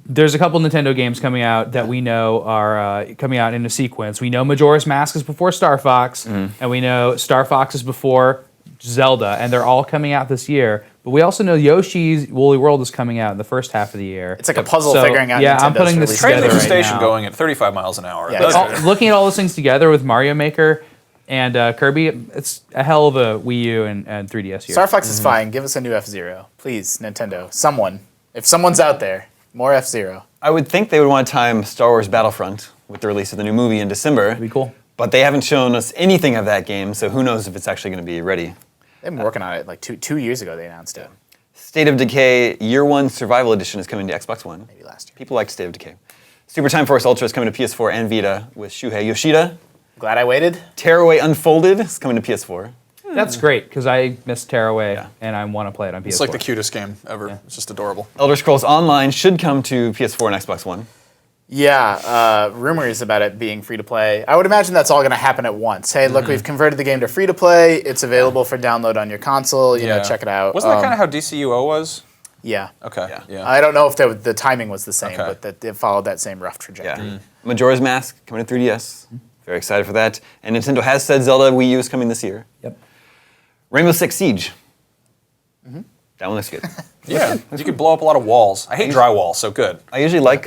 There's a couple Nintendo games coming out that we know are coming out in a sequence. We know Majora's Mask is before Star Fox, and we know Star Fox is before Zelda, and they're all coming out this year. But we also know Yoshi's Woolly World is coming out in the first half of the year. It's like a puzzle figuring out. Yeah, Nintendo's I'm putting this release together Train right station now. going at 35 miles an hour. Yeah, That's exactly. Looking at all those things together with Mario Maker and Kirby, it's a hell of a Wii U and 3DS year. Star Fox is fine. Give us a new F-Zero. Please, Nintendo. Someone. If someone's out there, more F-Zero. I would think they would want to time Star Wars Battlefront with the release of the new movie in December. That'd be cool. But they haven't shown us anything of that game, so who knows if it's actually going to be ready. They've been working on it like two years ago. They announced it. State of Decay Year 1 Survival Edition is coming to Xbox One. Maybe last year. People like State of Decay. Super Time Force Ultra is coming to PS4 and Vita with Shuhei Yoshida. Glad I waited. Tearaway Unfolded is coming to PS4. That's great, because I miss Tearaway, and I want to play it on PS4. It's like the cutest game ever. It's just adorable. Elder Scrolls Online should come to PS4 and Xbox One. Yeah, rumors about it being free to play. I would imagine that's all going to happen at once. Hey, look, we've converted the game to free to play. It's available for download on your console. You know, check it out. Wasn't that kind of how DCUO was? Yeah. Okay. Yeah. I don't know if the timing was the same, Okay. but that it followed that same rough trajectory. Yeah. Majora's Mask coming to 3DS. Very excited for that. And Nintendo has said Zelda Wii U is coming this year. Yep. Rainbow Six Siege. That one looks good. Yeah. You could blow up a lot of walls. I hate drywall, so good. I usually like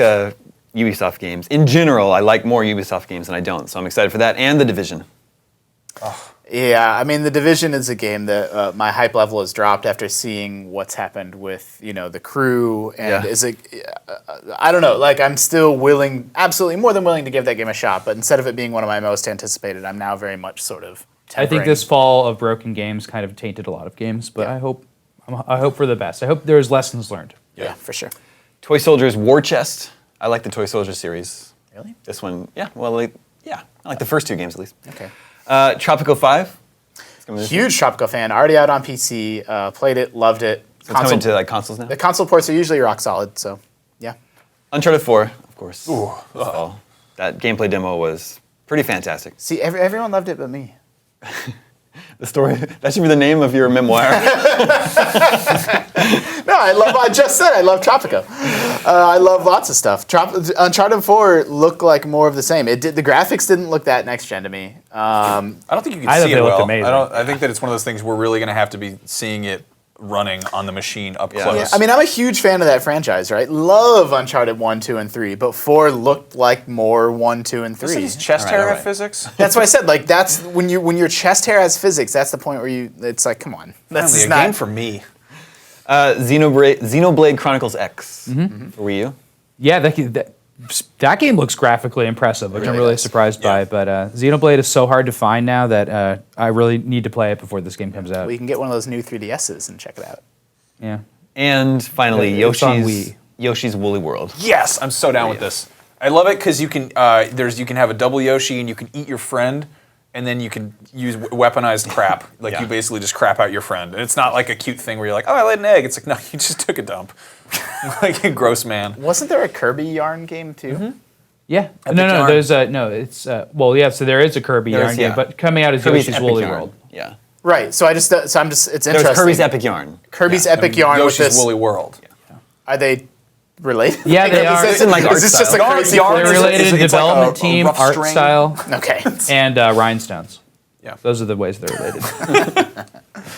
Ubisoft games. In general, I like more Ubisoft games than I don't, so I'm excited for that. And The Division. Yeah, I mean, The Division is a game that my hype level has dropped after seeing what's happened with, the crew. And I don't know, like, I'm still absolutely more than willing to give that game a shot. But instead of it being one of my most anticipated, I'm now very much sort of I think this fall of broken games kind of tainted a lot of games, but I hope for the best. I hope there's lessons learned. Yeah, for sure. Toy Soldiers War Chest. I like the Toy Soldiers series. Really? This one, I like the first two games at least. Okay. Tropico 5. It's coming this year. Huge Tropico fan. Already out on PC. Played it, loved it. So it's coming to like consoles now. The console ports are usually rock solid, so yeah. Uncharted 4, of course. This fall. That gameplay demo was pretty fantastic. See, everyone loved it but me. The story, that should be the name of your memoir. No, I just said I love Tropico. I love lots of stuff. Uncharted 4 looked like more of the same. The graphics didn't look that next gen to me. I don't think you can I thought see they it looked well. amazing. I think that it's one of those things we're really going to have to be seeing it running on the machine up close. Yeah, I mean, I'm a huge fan of that franchise, right? Love Uncharted 1, 2, and 3, but 4 looked like more 1, 2, and 3. Doesn't his chest All right, hair all have right. physics? That's what I said. Like, that's when your chest hair has physics. That's the point where it's like, come on, that's Finally, a not game for me. Xenoblade Chronicles X for Wii U. Yeah, that game looks graphically impressive, which I'm really surprised by. But Xenoblade is so hard to find now that I really need to play it before this game comes out. Well, you can get one of those new 3DSs and check it out. Yeah. And finally, It's on Wii. Yoshi's Woolly World. Yes, I'm so down with this. I love it because you can have a double Yoshi and you can eat your friend, and then you can use weaponized crap. Like you basically just crap out your friend, and it's not like a cute thing where you're like, oh, I laid an egg. It's like, no, you just took a dump, like a gross man. Wasn't there a Kirby yarn game too? Yeah. Epic No, Yarn. there's it's so there is a Kirby yarn game, but coming out is Kirby's Yoshi's Epic Woolly Yarn. World. Yeah. Right. So it's interesting. There's Kirby's Epic Yarn. Kirby's Epic Yarn with Yoshi's this. Woolly World. Are they related? Yeah, they are. Is It's in, like, art this just a style. crazy? Yarn They're is- related in it's like development a team, rough art string. style, Okay. and rhinestones. Yeah. Those are the ways they're related.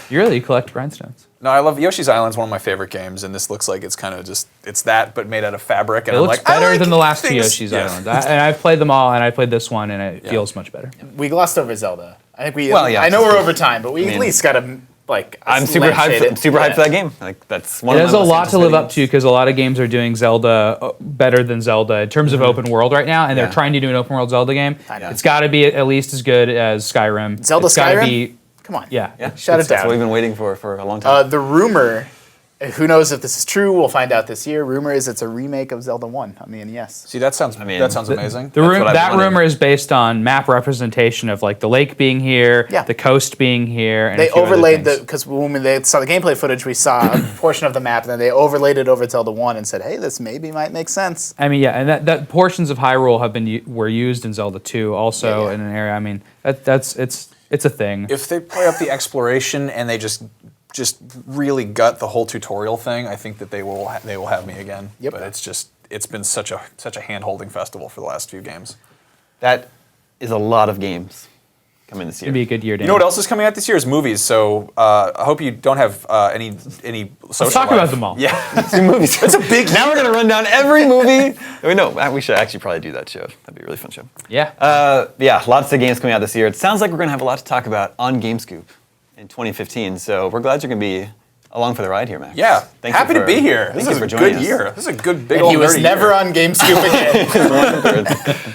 You collect rhinestones. No, I love Yoshi's Island's one of my favorite games, and this looks like it's kind of just it's that, but made out of fabric. And It I'm looks like, I better like than the last two things- Yoshi's yeah. Island. And I've played them all, and I played this one, and it feels much better. We glossed over Zelda. I think we. Well, yeah, I know just- we're over time, but we at least got to I'm super hyped. I'm super hyped for that game. Like that's one. It of has my a most lot to live anticipated up to because a lot of games are doing Zelda better than Zelda in terms of open world right now, and they're Yeah. trying to do an open world Zelda game. know. It's got to be at least as good as Skyrim. Zelda It's gotta Skyrim? be- Come on. yeah. Yeah, Shut it That's what down. we've been waiting for a long time. The rumor, who knows if this is true? We'll find out this year. Rumor is it's a remake of Zelda 1 on the NES. See, that sounds mean, that sounds amazing. The That's what I've that wanted. rumor is based on map representation of like the lake being here, Yeah. the coast being here, and They a few other overlaid things. because when they saw the gameplay footage, we saw a portion of the map, and then they overlaid it over Zelda 1 and said, hey, this maybe might make sense. I mean, yeah, and that portions of Hyrule were used in Zelda 2 also Yeah. in an area. I mean, it's a thing. If they play up the exploration and they just really gut the whole tutorial thing, I think that they will have me again. Yep. But it's been such a hand-holding festival for the last few games. That is a lot of games coming this year. It'd be a good year. You know what else is coming out this year is movies. So I hope you don't have any social. Let's talk about them all. Yeah. Two movies. That's a big. Now we're gonna run down every movie. Wait, no, we should actually probably do that show. That'd be a really fun show. Yeah. Yeah, lots of games coming out this year. It sounds like we're gonna have a lot to talk about on GameScoop in 2015. So we're glad you're gonna be along for the ride here, Max. Yeah. Thank you Happy to for- be here. Thank This you is for a joining good us. year. This is a good big And old he was nerdy never year. on GameScoop again.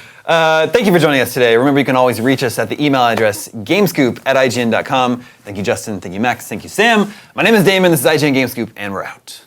Thank you for joining us today. Remember, you can always reach us at the email address gamescoop@ign.com. Thank you, Justin. Thank you, Max. Thank you, Sam. My name is Damon. This is IGN GameScoop, and we're out.